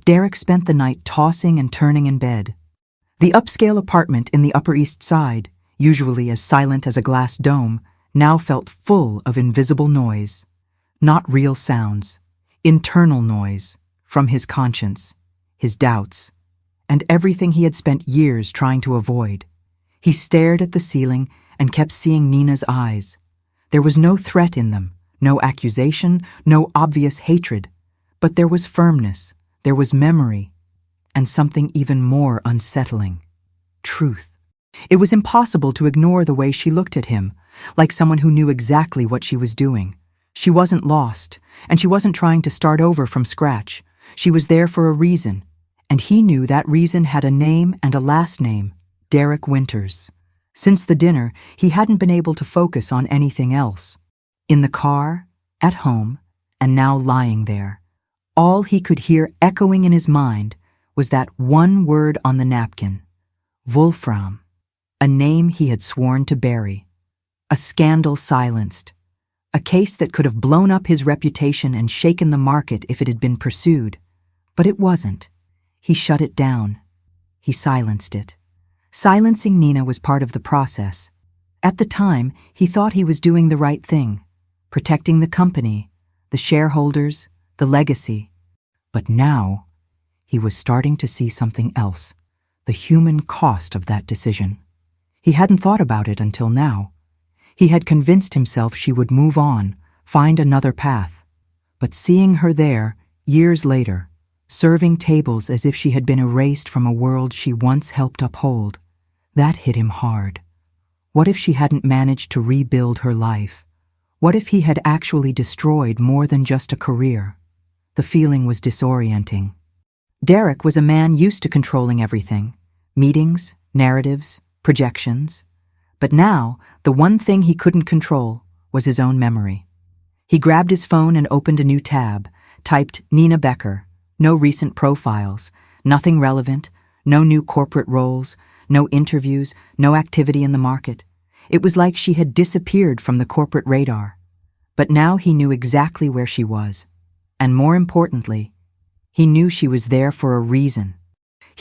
Derek spent the night tossing and turning in bed. The upscale apartment in the Upper East Side, usually as silent as a glass dome, now felt full of invisible noise. Not real sounds, internal noise, from his conscience, his doubts, and everything he had spent years trying to avoid. He stared at the ceiling and kept seeing Nina's eyes. There was no threat in them, no accusation, no obvious hatred, but there was firmness, there was memory, and something even more unsettling: truth. It was impossible to ignore the way she looked at him, like someone who knew exactly what she was doing. She wasn't lost, and she wasn't trying to start over from scratch. She was there for a reason, and he knew that reason had a name and a last name: Derek Winters. Since the dinner, he hadn't been able to focus on anything else. In the car, at home, and now lying there, all he could hear echoing in his mind was that one word on the napkin: Wolfram, a name he had sworn to bury. A scandal silenced. A case that could have blown up his reputation and shaken the market if it had been pursued. But it wasn't. He shut it down. He silenced it. Silencing Nina was part of the process. At the time, he thought he was doing the right thing, protecting the company, the shareholders, the legacy. But now, he was starting to see something else: the human cost of that decision. He hadn't thought about it until now. He had convinced himself she would move on, find another path. But seeing her there, years later, serving tables as if she had been erased from a world she once helped uphold, that hit him hard. What if she hadn't managed to rebuild her life? What if he had actually destroyed more than just a career? The feeling was disorienting. Derek was a man used to controlling everything: meetings, narratives, projections. But now, the one thing he couldn't control was his own memory. He grabbed his phone and opened a new tab, typed Nina Becker. No recent profiles, nothing relevant, no new corporate roles, no interviews, no activity in the market. It was like she had disappeared from the corporate radar. But now he knew exactly where she was. And more importantly, he knew she was there for a reason.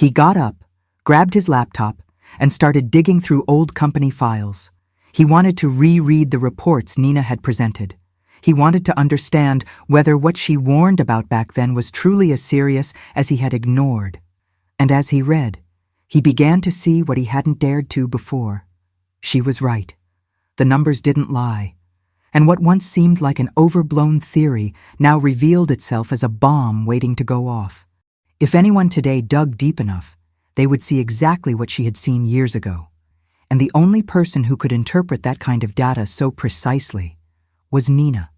He got up, grabbed his laptop, and started digging through old company files. He wanted to reread the reports Nina had presented. He wanted to understand whether what she warned about back then was truly as serious as he had ignored. And as he read, he began to see what he hadn't dared to before. She was right. The numbers didn't lie. And what once seemed like an overblown theory now revealed itself as a bomb waiting to go off. If anyone today dug deep enough, they would see exactly what she had seen years ago. And the only person who could interpret that kind of data so precisely was Nina.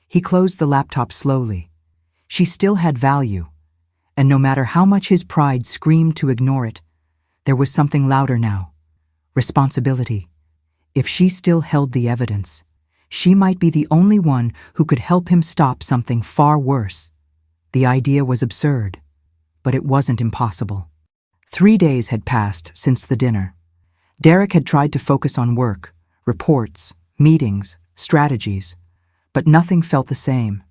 He closed the laptop slowly. She still had value, and no matter how much his pride screamed to ignore it, there was something louder now: responsibility. If she still held the evidence, she might be the only one who could help him stop something far worse. The idea was absurd, but it wasn't impossible. 3 days had passed since the dinner. Derek had tried to focus on work, reports, meetings, strategies, but nothing felt the same.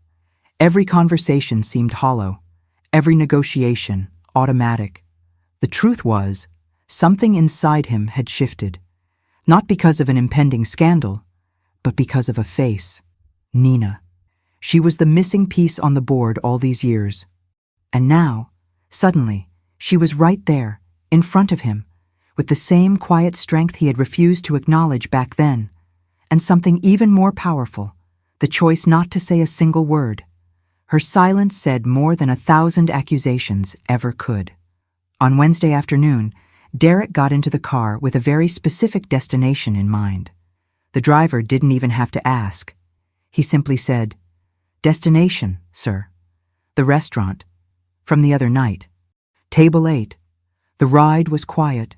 Every conversation seemed hollow, every negotiation automatic. The truth was, something inside him had shifted, not because of an impending scandal, but because of a face: Nina. She was the missing piece on the board all these years. And now, suddenly, she was right there, in front of him, with the same quiet strength he had refused to acknowledge back then, and something even more powerful: the choice not to say a single word. Her silence said more than 1,000 accusations ever could. On Wednesday afternoon, Derek got into the car with a very specific destination in mind. The driver didn't even have to ask. He simply said, Destination, sir. The restaurant. From the other night. Table 8. The ride was quiet.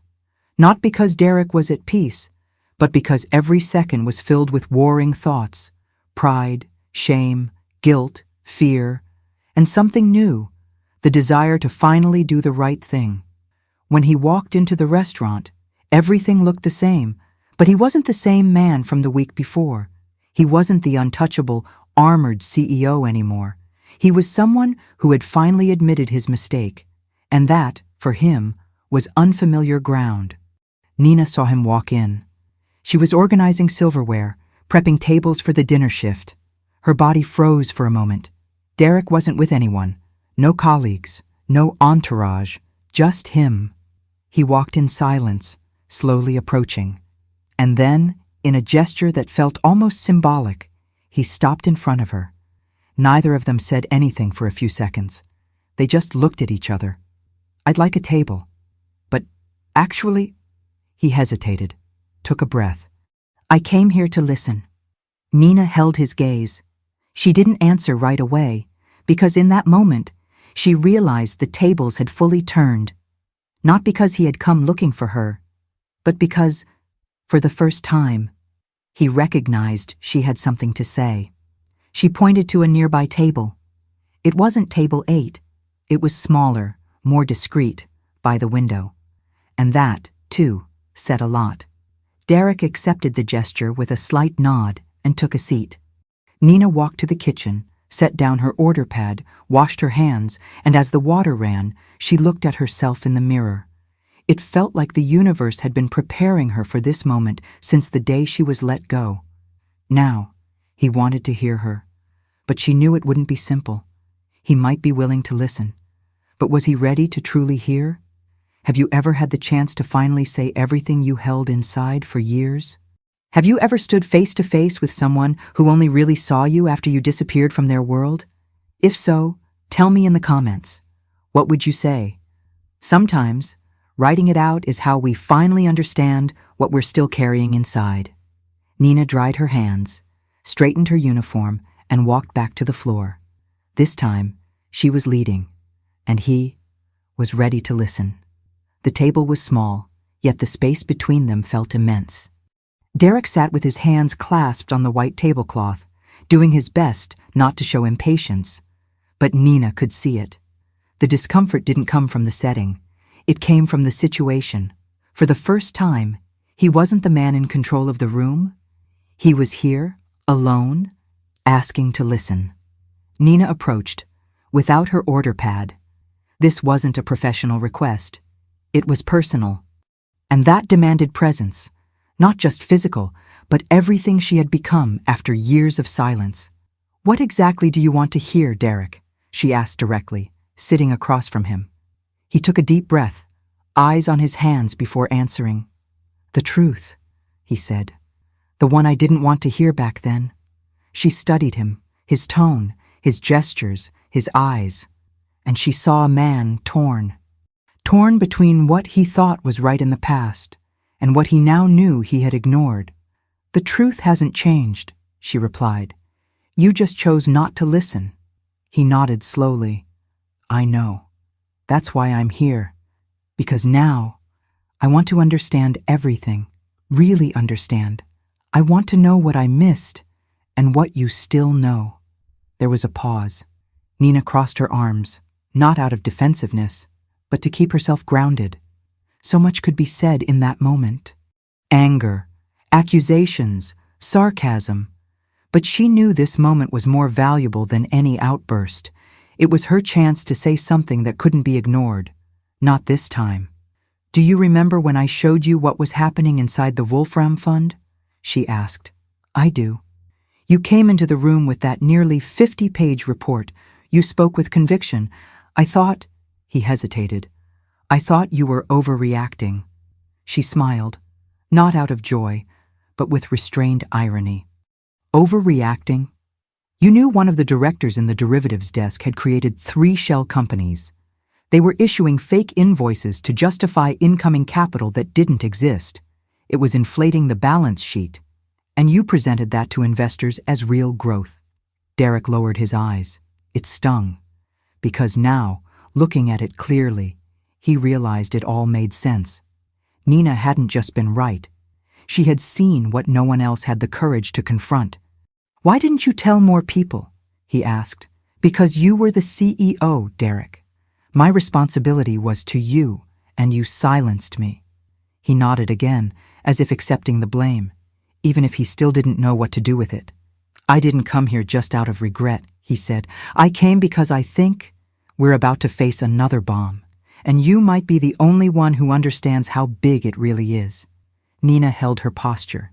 Not because Derek was at peace, but because every second was filled with warring thoughts. Pride, shame, guilt, fear, and something new, the desire to finally do the right thing. When he walked into the restaurant, everything looked the same, but he wasn't the same man from the week before. He wasn't the untouchable, armored CEO anymore. He was someone who had finally admitted his mistake, and that, for him, was unfamiliar ground. Nina saw him walk in. She was organizing silverware, prepping tables for the dinner shift. Her body froze for a moment. Derek wasn't with anyone. No colleagues, no entourage, just him. He walked in silence, slowly approaching. And then, in a gesture that felt almost symbolic, he stopped in front of her. Neither of them said anything for a few seconds. They just looked at each other. "I'd like a table. But, actually," he hesitated, took a breath. "I came here to listen." Nina held his gaze. She didn't answer right away, because in that moment, she realized the tables had fully turned. Not because he had come looking for her, but because, for the first time, he recognized she had something to say. She pointed to a nearby table. It wasn't table 8. It was smaller, more discreet, by the window. And that, too, said a lot. Derek accepted the gesture with a slight nod and took a seat. Nina walked to the kitchen, set down her order pad, washed her hands, and as the water ran, she looked at herself in the mirror. It felt like the universe had been preparing her for this moment since the day she was let go. Now, he wanted to hear her, but she knew it wouldn't be simple. He might be willing to listen, but was he ready to truly hear? Have you ever had the chance to finally say everything you held inside for years? Have you ever stood face to face with someone who only really saw you after you disappeared from their world? If so, tell me in the comments. What would you say? Sometimes, writing it out is how we finally understand what we're still carrying inside. Nina dried her hands, straightened her uniform, and walked back to the floor. This time, she was leading, and he was ready to listen. The table was small, yet the space between them felt immense. Derek sat with his hands clasped on the white tablecloth, doing his best not to show impatience. But Nina could see it. The discomfort didn't come from the setting. It came from the situation. For the first time, he wasn't the man in control of the room. He was here, alone, asking to listen. Nina approached, without her order pad. This wasn't a professional request. It was personal. And that demanded presence. Not just physical, but everything she had become after years of silence. "What exactly do you want to hear, Derek?" she asked directly, sitting across from him. He took a deep breath, eyes on his hands before answering. "The truth," he said. "The one I didn't want to hear back then." She studied him, his tone, his gestures, his eyes, and she saw a man torn. Torn between what he thought was right in the past and what he now knew he had ignored. "The truth hasn't changed," she replied. "You just chose not to listen." He nodded slowly. "I know. That's why I'm here. Because now, I want to understand everything, really understand. I want to know what I missed and what you still know." There was a pause. Nina crossed her arms, not out of defensiveness, but to keep herself grounded. So much could be said in that moment. Anger, accusations, sarcasm. But she knew this moment was more valuable than any outburst. It was her chance to say something that couldn't be ignored. Not this time. "Do you remember when I showed you what was happening inside the Wolfram Fund?" she asked. "I do. You came into the room with that nearly 50-page report. You spoke with conviction. I thought—" He hesitated. "I thought you were overreacting." She smiled, not out of joy, but with restrained irony. "Overreacting? You knew one of the directors in the derivatives desk had created 3 shell companies. They were issuing fake invoices to justify incoming capital that didn't exist. It was inflating the balance sheet, and you presented that to investors as real growth. Derek lowered his eyes. It stung, because now, looking at it clearly, he realized it all made sense. Nina hadn't just been right. She had seen what no one else had the courage to confront. "Why didn't you tell more people?" he asked. "Because you were the CEO, Derek. My responsibility was to you, and you silenced me." He nodded again, as if accepting the blame, even if he still didn't know what to do with it. "I didn't come here just out of regret," he said. "I came because I think we're about to face another bomb, and you might be the only one who understands how big it really is." Nina held her posture.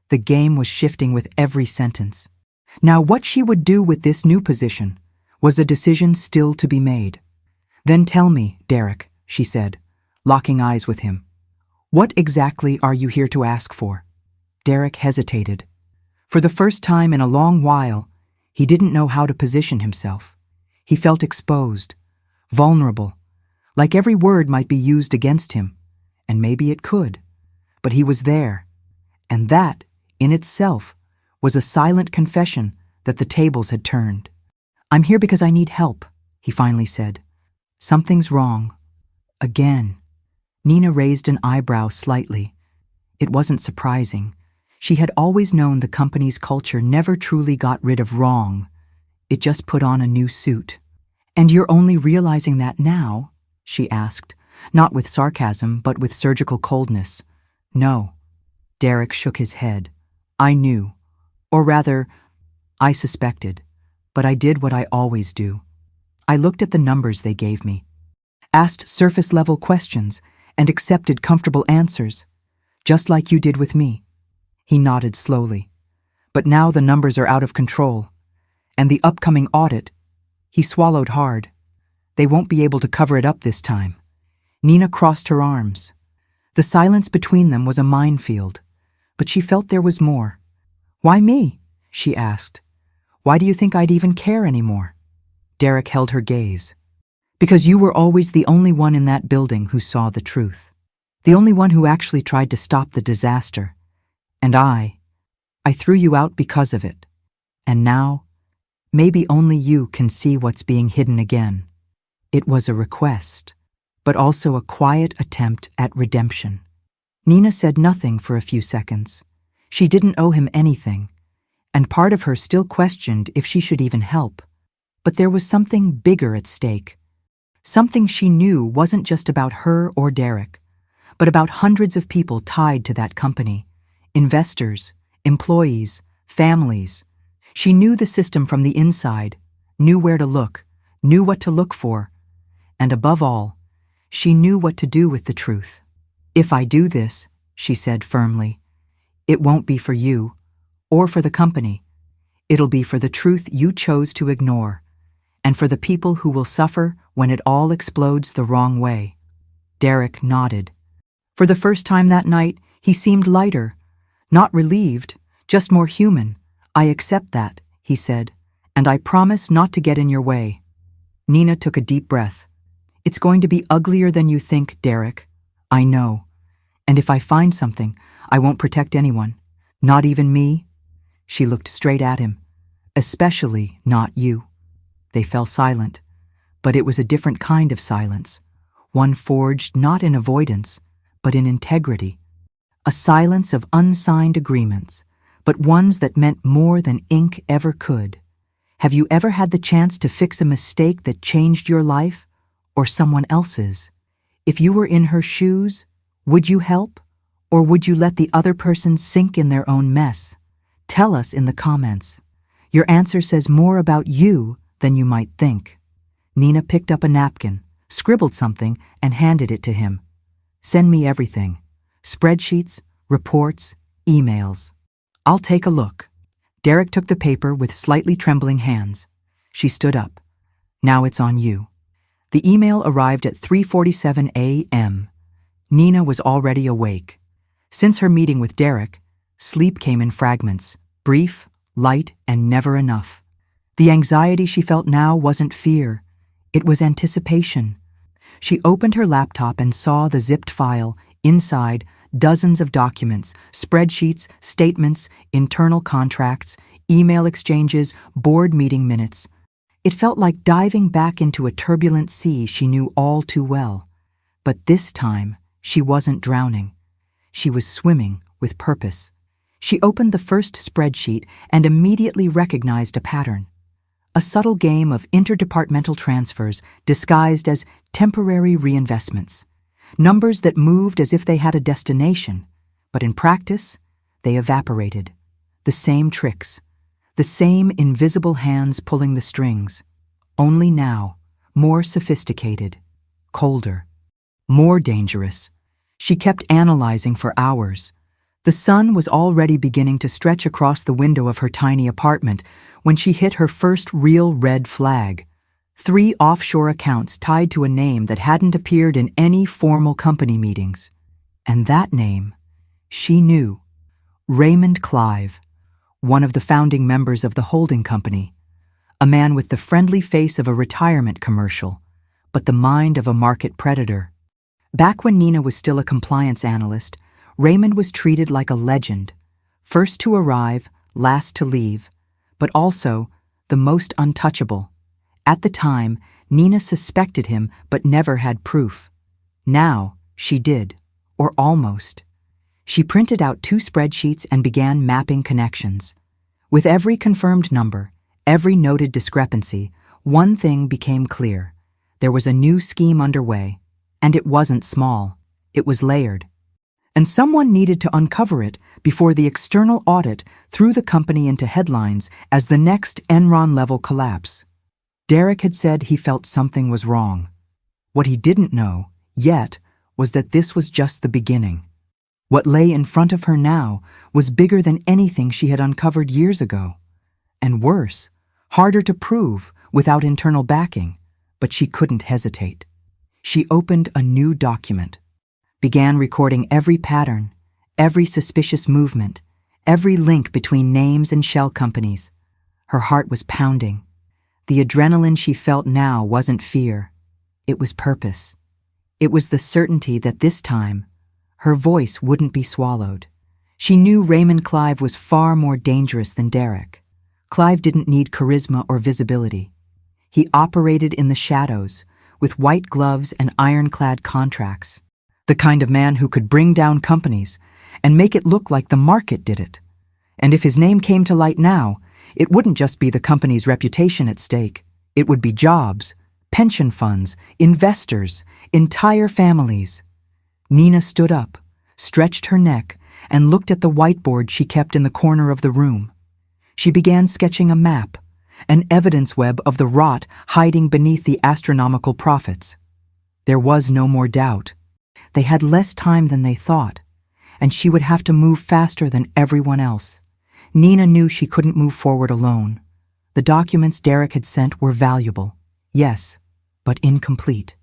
The game was shifting with every sentence. Now, what she would do with this new position was a decision still to be made. "Then tell me, Derek," she said, locking eyes with him. "What exactly are you here to ask for?" Derek hesitated. For the first time in a long while, he didn't know how to position himself. He felt exposed, vulnerable, like every word might be used against him, and maybe it could. But he was there, and that, in itself, was a silent confession that the tables had turned. "I'm here because I need help," he finally said. "Something's wrong. Again." Nina raised an eyebrow slightly. It wasn't surprising. She had always known the company's culture never truly got rid of wrong. It just put on a new suit. "And you're only realizing that now?" she asked, not with sarcasm, but with surgical coldness. "No." Derek shook his head. "I knew. Or rather, I suspected. But I did what I always do. I looked at the numbers they gave me, asked surface-level questions, and accepted comfortable answers, just like you did with me." He nodded slowly. "But now the numbers are out of control. And the upcoming audit," he swallowed hard, "they won't be able to cover it up this time." Nina crossed her arms. The silence between them was a minefield, but she felt there was more. "Why me?" she asked. "Why do you think I'd even care anymore?" Derek held her gaze. "Because you were always the only one in that building who saw the truth. The only one who actually tried to stop the disaster. And I threw you out because of it. And now, maybe only you can see what's being hidden again." It was a request, but also a quiet attempt at redemption. Nina said nothing for a few seconds. She didn't owe him anything, and part of her still questioned if she should even help. But there was something bigger at stake. Something she knew wasn't just about her or Derek, but about hundreds of people tied to that company. Investors, employees, families. She knew the system from the inside, knew where to look, knew what to look for, and above all, she knew what to do with the truth. "If I do this," she said firmly, "it won't be for you, or for the company. It'll be for the truth you chose to ignore, and for the people who will suffer when it all explodes the wrong way." Derek nodded. For the first time that night, he seemed lighter, not relieved, just more human. "I accept that," he said, "and I promise not to get in your way." Nina took a deep breath. "It's going to be uglier than you think, Derek. I know. And if I find something, I won't protect anyone. Not even me." She looked straight at him. "Especially not you." They fell silent, but it was a different kind of silence, one forged not in avoidance, but in integrity. A silence of unsigned agreements, but ones that meant more than ink ever could. Have you ever had the chance to fix a mistake that changed your life, or someone else's? If you were in her shoes, would you help, or would you let the other person sink in their own mess? Tell us in the comments. Your answer says more about you than you might think. Nina picked up a napkin, scribbled something, and handed it to him. "Send me everything. Spreadsheets, reports, emails. I'll take a look." Derek took the paper with slightly trembling hands. She stood up. "Now it's on you." The email arrived at 3:47 a.m. Nina was already awake. Since her meeting with Derek, sleep came in fragments, brief, light, and never enough. The anxiety she felt now wasn't fear. It was anticipation. She opened her laptop and saw the zipped file. Inside, dozens of documents, spreadsheets, statements, internal contracts, email exchanges, board meeting minutes. It felt like diving back into a turbulent sea she knew all too well. But this time, she wasn't drowning. She was swimming with purpose. She opened the first spreadsheet and immediately recognized a pattern. A subtle game of interdepartmental transfers disguised as temporary reinvestments. Numbers that moved as if they had a destination, but in practice, they evaporated. The same tricks. The same invisible hands pulling the strings. Only now, more sophisticated, colder, more dangerous. She kept analyzing for hours. The sun was already beginning to stretch across the window of her tiny apartment when she hit her first real red flag. 3 offshore accounts tied to a name that hadn't appeared in any formal company meetings. And that name, she knew. Raymond Clive, one of the founding members of the holding company. A man with the friendly face of a retirement commercial, but the mind of a market predator. Back when Nina was still a compliance analyst, Raymond was treated like a legend. First to arrive, last to leave, but also the most untouchable. At the time, Nina suspected him but never had proof. Now, she did, or almost. She printed out 2 spreadsheets and began mapping connections. With every confirmed number, every noted discrepancy, one thing became clear. There was a new scheme underway, and it wasn't small. It was layered. And someone needed to uncover it before the external audit threw the company into headlines as the next Enron-level collapse. Derek had said he felt something was wrong. What he didn't know, yet, was that this was just the beginning. What lay in front of her now was bigger than anything she had uncovered years ago. And worse, harder to prove without internal backing, but she couldn't hesitate. She opened a new document, began recording every pattern, every suspicious movement, every link between names and shell companies. Her heart was pounding. The adrenaline she felt now wasn't fear. It was purpose. It was the certainty that this time, her voice wouldn't be swallowed. She knew Raymond Clive was far more dangerous than Derek. Clive didn't need charisma or visibility. He operated in the shadows, with white gloves and ironclad contracts. The kind of man who could bring down companies and make it look like the market did it. And if his name came to light now, it wouldn't just be the company's reputation at stake. It would be jobs, pension funds, investors, entire families. Nina stood up, stretched her neck, and looked at the whiteboard she kept in the corner of the room. She began sketching a map, an evidence web of the rot hiding beneath the astronomical profits. There was no more doubt. They had less time than they thought, and she would have to move faster than everyone else. Nina knew she couldn't move forward alone. The documents Derek had sent were valuable, yes, but incomplete.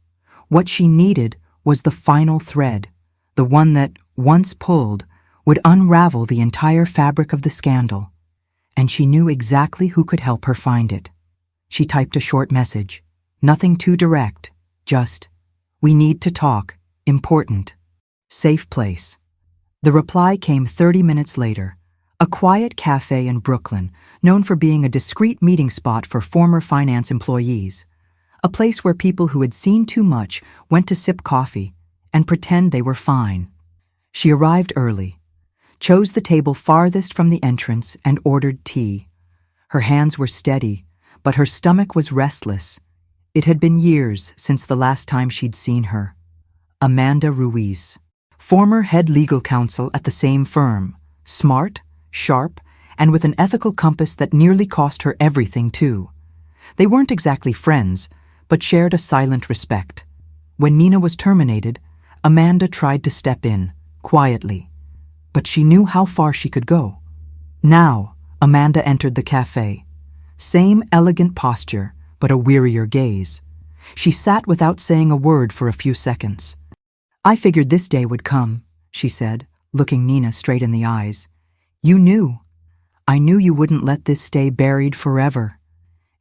What she needed was the final thread, the one that, once pulled, would unravel the entire fabric of the scandal. And she knew exactly who could help her find it. She typed a short message, nothing too direct, just, "We need to talk, important, safe place." The reply came 30 minutes later, a quiet cafe in Brooklyn, known for being a discreet meeting spot for former finance employees. A place where people who had seen too much went to sip coffee and pretend they were fine. She arrived early, chose the table farthest from the entrance, and ordered tea. Her hands were steady, but her stomach was restless. It had been years since the last time she'd seen her. Amanda Ruiz, former head legal counsel at the same firm, smart, sharp, and with an ethical compass that nearly cost her everything, too. They weren't exactly friends, but shared a silent respect. When Nina was terminated, Amanda tried to step in, quietly. But she knew how far she could go. Now, Amanda entered the cafe. Same elegant posture, but a wearier gaze. She sat without saying a word for a few seconds. "I figured this day would come," she said, looking Nina straight in the eyes. "You knew. I knew you wouldn't let this stay buried forever."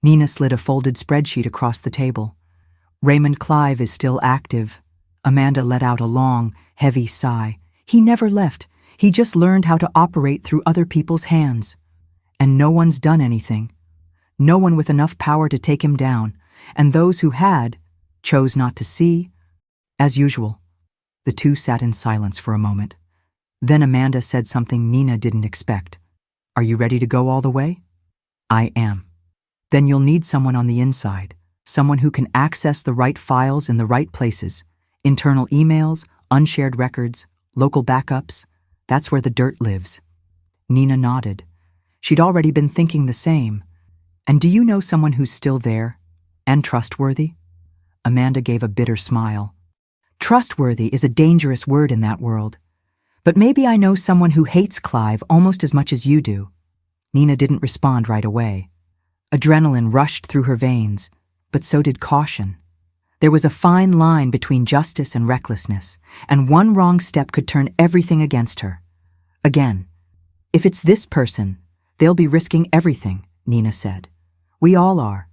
Nina slid a folded spreadsheet across the table. "Raymond Clive is still active." Amanda let out a long, heavy sigh. "He never left. He just learned how to operate through other people's hands." and no one's done anything. No one with enough power to take him down, and those who had chose not to see. As usual, the two sat in silence for a moment. Then Amanda said something Nina didn't expect. "Are you ready to go all the way?" "I am." "Then you'll need someone on the inside, someone who can access the right files in the right places, internal emails, unshared records, local backups. That's where the dirt lives." Nina nodded. She'd already been thinking the same. "And do you know someone who's still there and trustworthy?" Amanda gave a bitter smile. "Trustworthy is a dangerous word in that world. But maybe I know someone who hates Clive almost as much as you do." Nina didn't respond right away. Adrenaline rushed through her veins, but so did caution. There was a fine line between justice and recklessness, and one wrong step could turn everything against her. Again, "If it's this person, they'll be risking everything," Nina said. "We all are.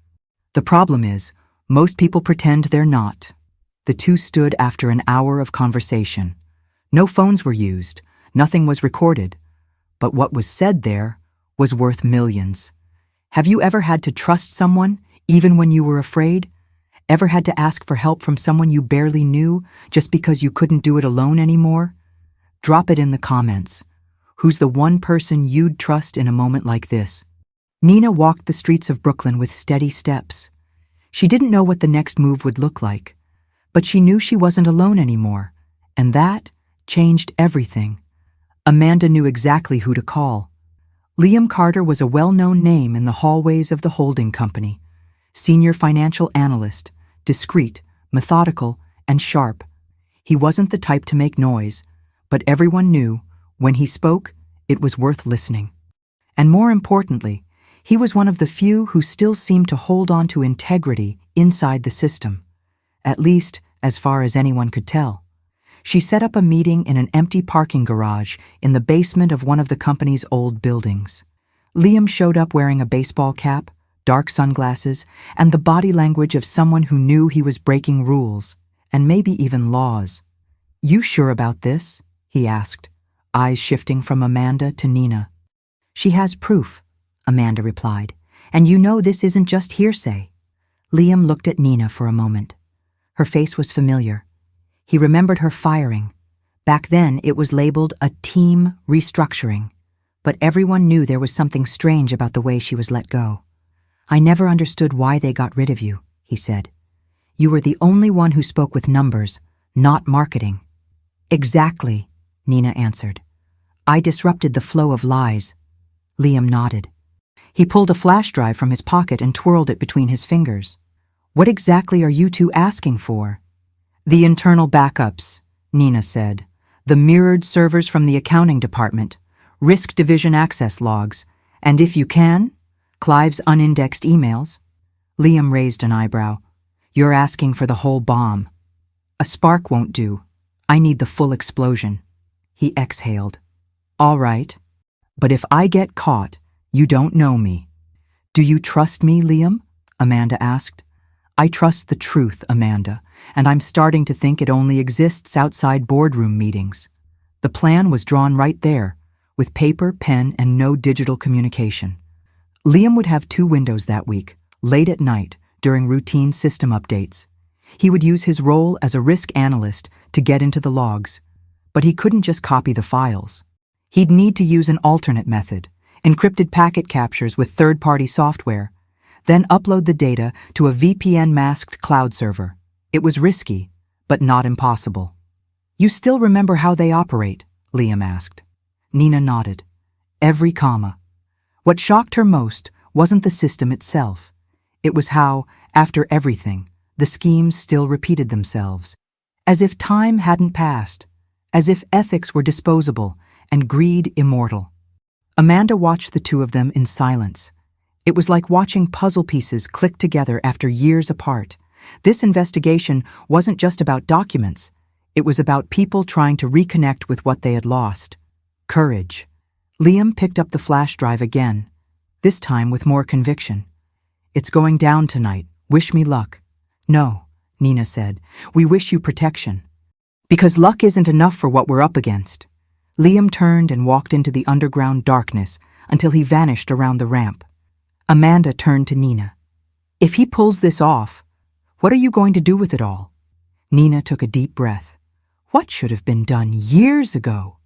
The problem is, most people pretend they're not." The two stood after an hour of conversation. No phones were used, nothing was recorded, but what was said there was worth millions. Have you ever had to trust someone, even when you were afraid? Ever had to ask for help from someone you barely knew, just because you couldn't do it alone anymore? Drop it in the comments. Who's the one person you'd trust in a moment like this? Nina walked the streets of Brooklyn with steady steps. She didn't know what the next move would look like, but she knew she wasn't alone anymore, and that changed everything. Amanda knew exactly who to call. Liam Carter was a well-known name in the hallways of the holding company. Senior financial analyst, discreet, methodical, and sharp. He wasn't the type to make noise, but everyone knew, when he spoke, it was worth listening. And more importantly, he was one of the few who still seemed to hold on to integrity inside the system, at least as far as anyone could tell. She set up a meeting in an empty parking garage in the basement of one of the company's old buildings. Liam showed up wearing a baseball cap, dark sunglasses, and the body language of someone who knew he was breaking rules, and maybe even laws. "You sure about this?" he asked, eyes shifting from Amanda to Nina. "She has proof," Amanda replied, "and you know this isn't just hearsay." Liam looked at Nina for a moment. Her face was familiar. He remembered her firing. Back then, it was labeled a team restructuring, but everyone knew there was something strange about the way she was let go. "I never understood why they got rid of you," he said. "You were the only one who spoke with numbers, not marketing." "Exactly," Nina answered. "I disrupted the flow of lies." Liam nodded. He pulled a flash drive from his pocket and twirled it between his fingers. "What exactly are you two asking for?" "The internal backups," Nina said. "The mirrored servers from the accounting department, risk division access logs, and if you can, Clive's unindexed emails." Liam raised an eyebrow. "You're asking for the whole bomb." "A spark won't do. I need the full explosion." He exhaled. "All right. But if I get caught, you don't know me." "Do you trust me, Liam?" Amanda asked. "I trust the truth, Amanda, and I'm starting to think it only exists outside boardroom meetings." The plan was drawn right there, with paper, pen, and no digital communication. Liam would have 2 windows that week, late at night, during routine system updates. He would use his role as a risk analyst to get into the logs, but he couldn't just copy the files. He'd need to use an alternate method, encrypted packet captures with third-party software, then upload the data to a VPN-masked cloud server. It was risky, but not impossible. "You still remember how they operate?" Liam asked. Nina nodded. Every comma. What shocked her most wasn't the system itself. It was how, after everything, the schemes still repeated themselves, as if time hadn't passed, as if ethics were disposable and greed immortal. Amanda watched the two of them in silence. It was like watching puzzle pieces click together after years apart. This investigation wasn't just about documents. It was about people trying to reconnect with what they had lost. Courage. Liam picked up the flash drive again, this time with more conviction. "It's going down tonight. Wish me luck." "No," Nina said. "We wish you protection." "Because luck isn't enough for what we're up against." Liam turned and walked into the underground darkness until he vanished around the ramp. Amanda turned to Nina. "If he pulls this off, what are you going to do with it all?" Nina took a deep breath. What should have been done years ago?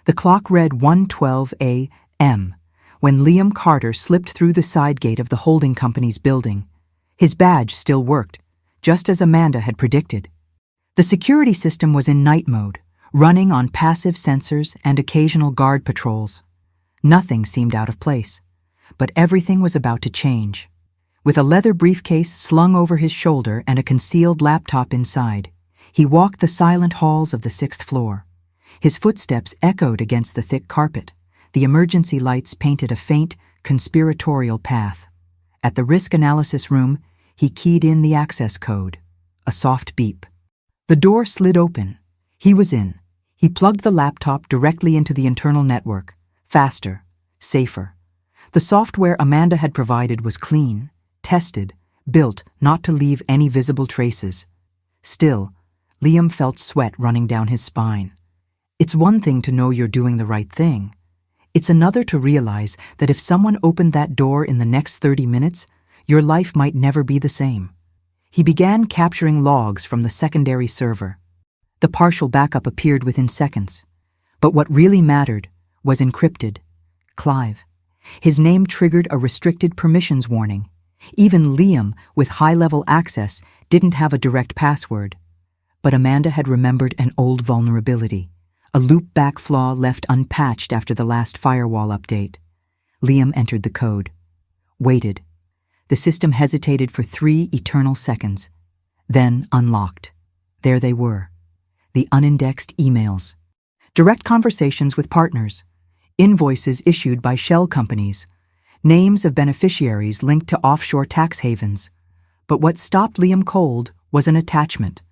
The clock read 1:12 a.m. when Liam Carter slipped through the side gate of the holding company's building. His badge still worked, just as Amanda had predicted. The security system was in night mode, running on passive sensors and occasional guard patrols. Nothing seemed out of place, but everything was about to change. With a leather briefcase slung over his shoulder and a concealed laptop inside, he walked the silent halls of the 6th floor. His footsteps echoed against the thick carpet. The emergency lights painted a faint, conspiratorial path. At the risk analysis room, he keyed in the access code. A soft beep. The door slid open. He was in. He plugged the laptop directly into the internal network. Faster, safer. The software Amanda had provided was clean, tested, built not to leave any visible traces. Still, Liam felt sweat running down his spine. It's one thing to know you're doing the right thing. It's another to realize that if someone opened that door in the next 30 minutes, your life might never be the same. He began capturing logs from the secondary server. The partial backup appeared within seconds. But what really mattered was encrypted. Clive. His name triggered a restricted permissions warning. Even Liam, with high-level access, didn't have a direct password. But Amanda had remembered an old vulnerability, a loop-back flaw left unpatched after the last firewall update. Liam entered the code. Waited. The system hesitated for 3 eternal seconds. Then unlocked. There they were. The unindexed emails. Direct conversations with partners. Invoices issued by shell companies. Names of beneficiaries linked to offshore tax havens. But what stopped Liam cold was an attachment.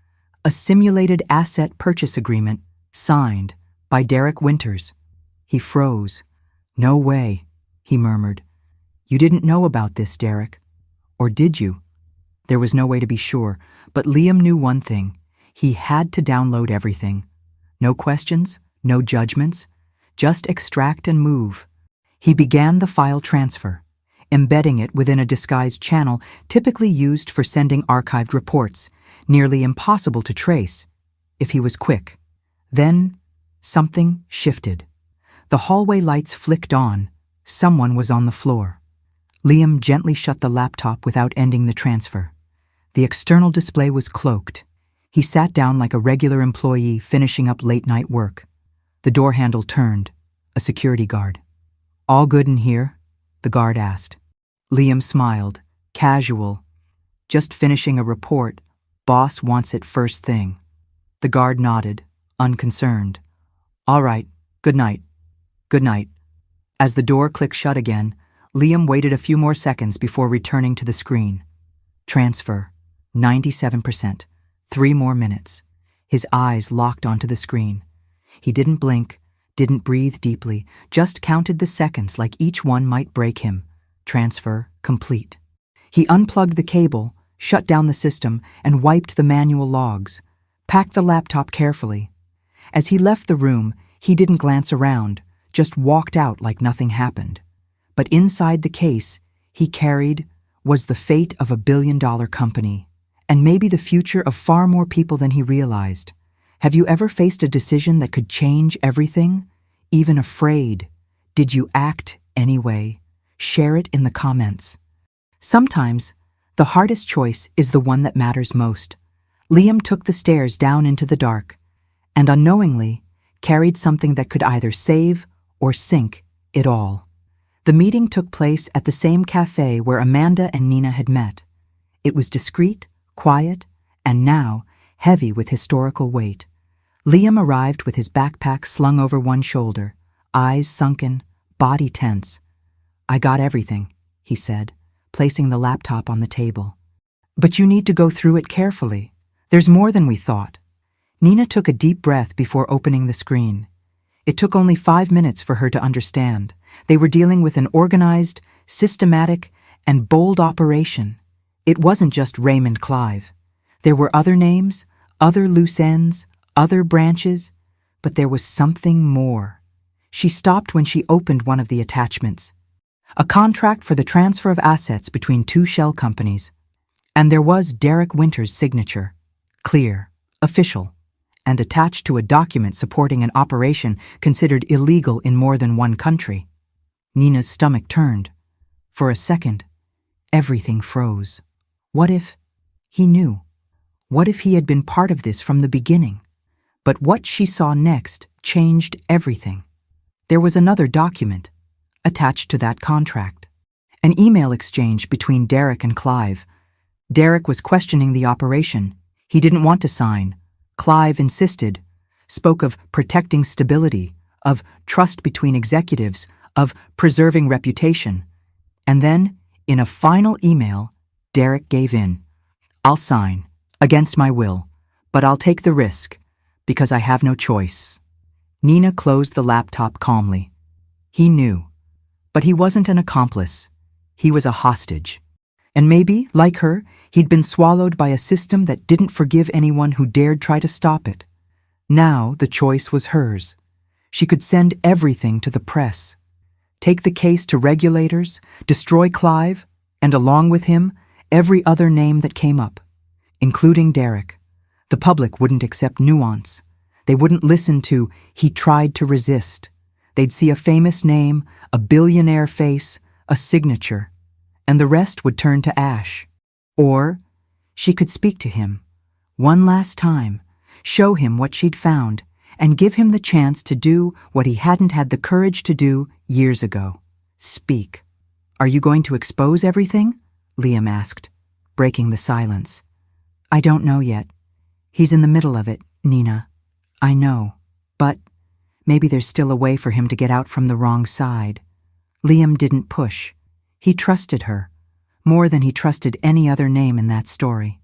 A simulated asset purchase agreement signed by Derek Winters. He froze. "No way," he murmured. "You didn't know about this, Derek. Or did you?" There was no way to be sure, but Liam knew one thing. He had to download everything. No questions, no judgments, just extract and move. He began the file transfer, embedding it within a disguised channel typically used for sending archived reports, nearly impossible to trace, if he was quick. Then, something shifted. The hallway lights flicked on. Someone was on the floor. Liam gently shut the laptop without ending the transfer. The external display was cloaked. He sat down like a regular employee finishing up late-night work. The door handle turned. A security guard. "All good in here?" the guard asked. Liam smiled. Casual. "Just finishing a report. Boss wants it first thing." The guard nodded, unconcerned. "All right. Good night." "Good night." As the door clicked shut again, Liam waited a few more seconds before returning to the screen. Transfer. 97%. 3 more minutes. His eyes locked onto the screen. He didn't blink, didn't breathe deeply, just counted the seconds like each one might break him. Transfer complete. He unplugged the cable, shut down the system, and wiped the manual logs. Packed the laptop carefully. As he left the room, he didn't glance around, just walked out like nothing happened. But inside the case he carried was the fate of a billion-dollar company, and maybe the future of far more people than he realized. Have you ever faced a decision that could change everything? Even afraid? Did you act anyway? Share it in the comments. Sometimes, the hardest choice is the one that matters most. Liam took the stairs down into the dark, and unknowingly carried something that could either save or sink it all. The meeting took place at the same cafe where Amanda and Nina had met. It was discreet, quiet, and now heavy with historical weight. Liam arrived with his backpack slung over one shoulder, eyes sunken, body tense. "I got everything," he said, placing the laptop on the table. "But you need to go through it carefully. There's more than we thought." Nina took a deep breath before opening the screen. It took only 5 minutes for her to understand. They were dealing with an organized, systematic, and bold operation. It wasn't just Raymond Clive. There were other names, other loose ends, other branches, but there was something more. She stopped when she opened one of the attachments. A contract for the transfer of assets between two shell companies. And there was Derek Winter's signature. Clear, official, and attached to a document supporting an operation considered illegal in more than one country. Nina's stomach turned. For a second, everything froze. What if he knew? What if he had been part of this from the beginning? But what she saw next changed everything. There was another document attached to that contract. An email exchange between Derek and Clive. Derek was questioning the operation. He didn't want to sign. Clive insisted, spoke of protecting stability, of trust between executives, of preserving reputation. And then, in a final email, Derek gave in. I'll sign, against my will, but I'll take the risk, because I have no choice. Nina closed the laptop calmly. He knew, but he wasn't an accomplice. He was a hostage. And maybe, like her, he'd been swallowed by a system that didn't forgive anyone who dared try to stop it. Now the choice was hers. She could send everything to the press. Take the case to regulators, destroy Clive, and along with him, every other name that came up, including Derek. The public wouldn't accept nuance. They wouldn't listen to, he tried to resist. They'd see a famous name, a billionaire face, a signature, and the rest would turn to ash. Or she could speak to him, one last time, show him what she'd found, and give him the chance to do what he hadn't had the courage to do years ago. Speak. Are you going to expose everything? Liam asked, breaking the silence. I don't know yet. He's in the middle of it, Nina. I know, but maybe there's still a way for him to get out from the wrong side. Liam didn't push. He trusted her, more than he trusted any other name in that story.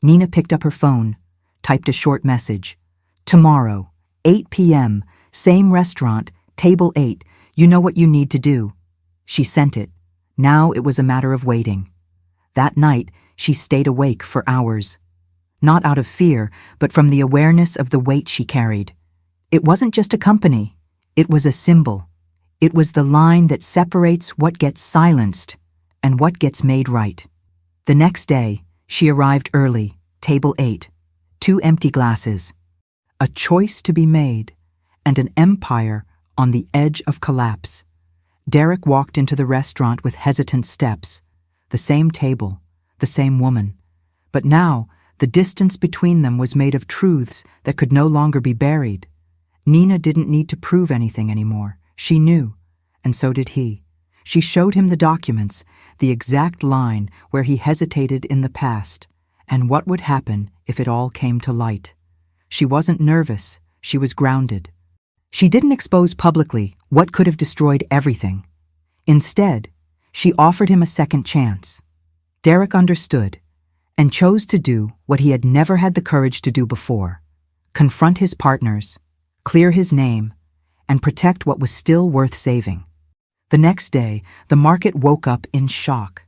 Nina picked up her phone, typed a short message. Tomorrow, 8 p.m., same restaurant, table 8, you know what you need to do. She sent it. Now it was a matter of waiting. That night, she stayed awake for hours. Not out of fear, but from the awareness of the weight she carried. It wasn't just a company. It was a symbol. It was the line that separates what gets silenced and what gets made right. The next day, she arrived early, table 8, 2 empty glasses. A choice to be made, and an empire on the edge of collapse. Derek walked into the restaurant with hesitant steps. The same table, the same woman. But now, the distance between them was made of truths that could no longer be buried. Nina didn't need to prove anything anymore. She knew, and so did he. She showed him the documents, the exact line where he hesitated in the past, and what would happen if it all came to light. She wasn't nervous, she was grounded. She didn't expose publicly what could have destroyed everything. Instead, she offered him a second chance. Derek understood, and chose to do what he had never had the courage to do before: confront his partners, clear his name, and protect what was still worth saving. The next day, the market woke up in shock.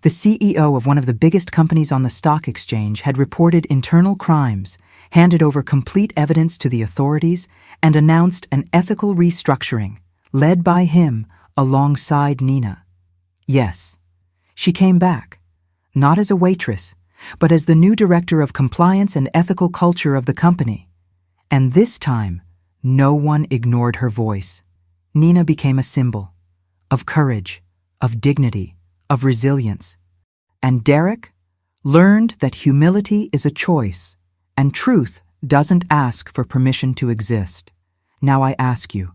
The CEO of one of the biggest companies on the stock exchange had reported internal crimes, handed over complete evidence to the authorities, and announced an ethical restructuring, led by him alongside Nina. Yes, she came back, not as a waitress, but as the new director of compliance and ethical culture of the company. And this time, no one ignored her voice. Nina became a symbol of courage, of dignity, of resilience. And Derek learned that humility is a choice, and truth doesn't ask for permission to exist. Now I ask you,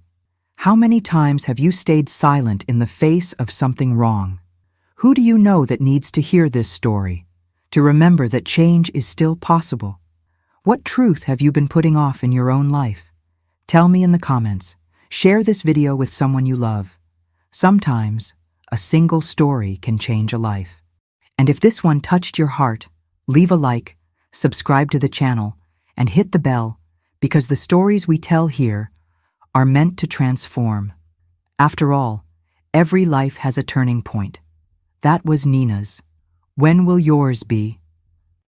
how many times have you stayed silent in the face of something wrong? Who do you know that needs to hear this story, to remember that change is still possible? What truth have you been putting off in your own life? Tell me in the comments. Share this video with someone you love. Sometimes, a single story can change a life. And if this one touched your heart, leave a like, subscribe to the channel, and hit the bell, because the stories we tell here are meant to transform. After all, every life has a turning point. That was Nina's. When will yours be?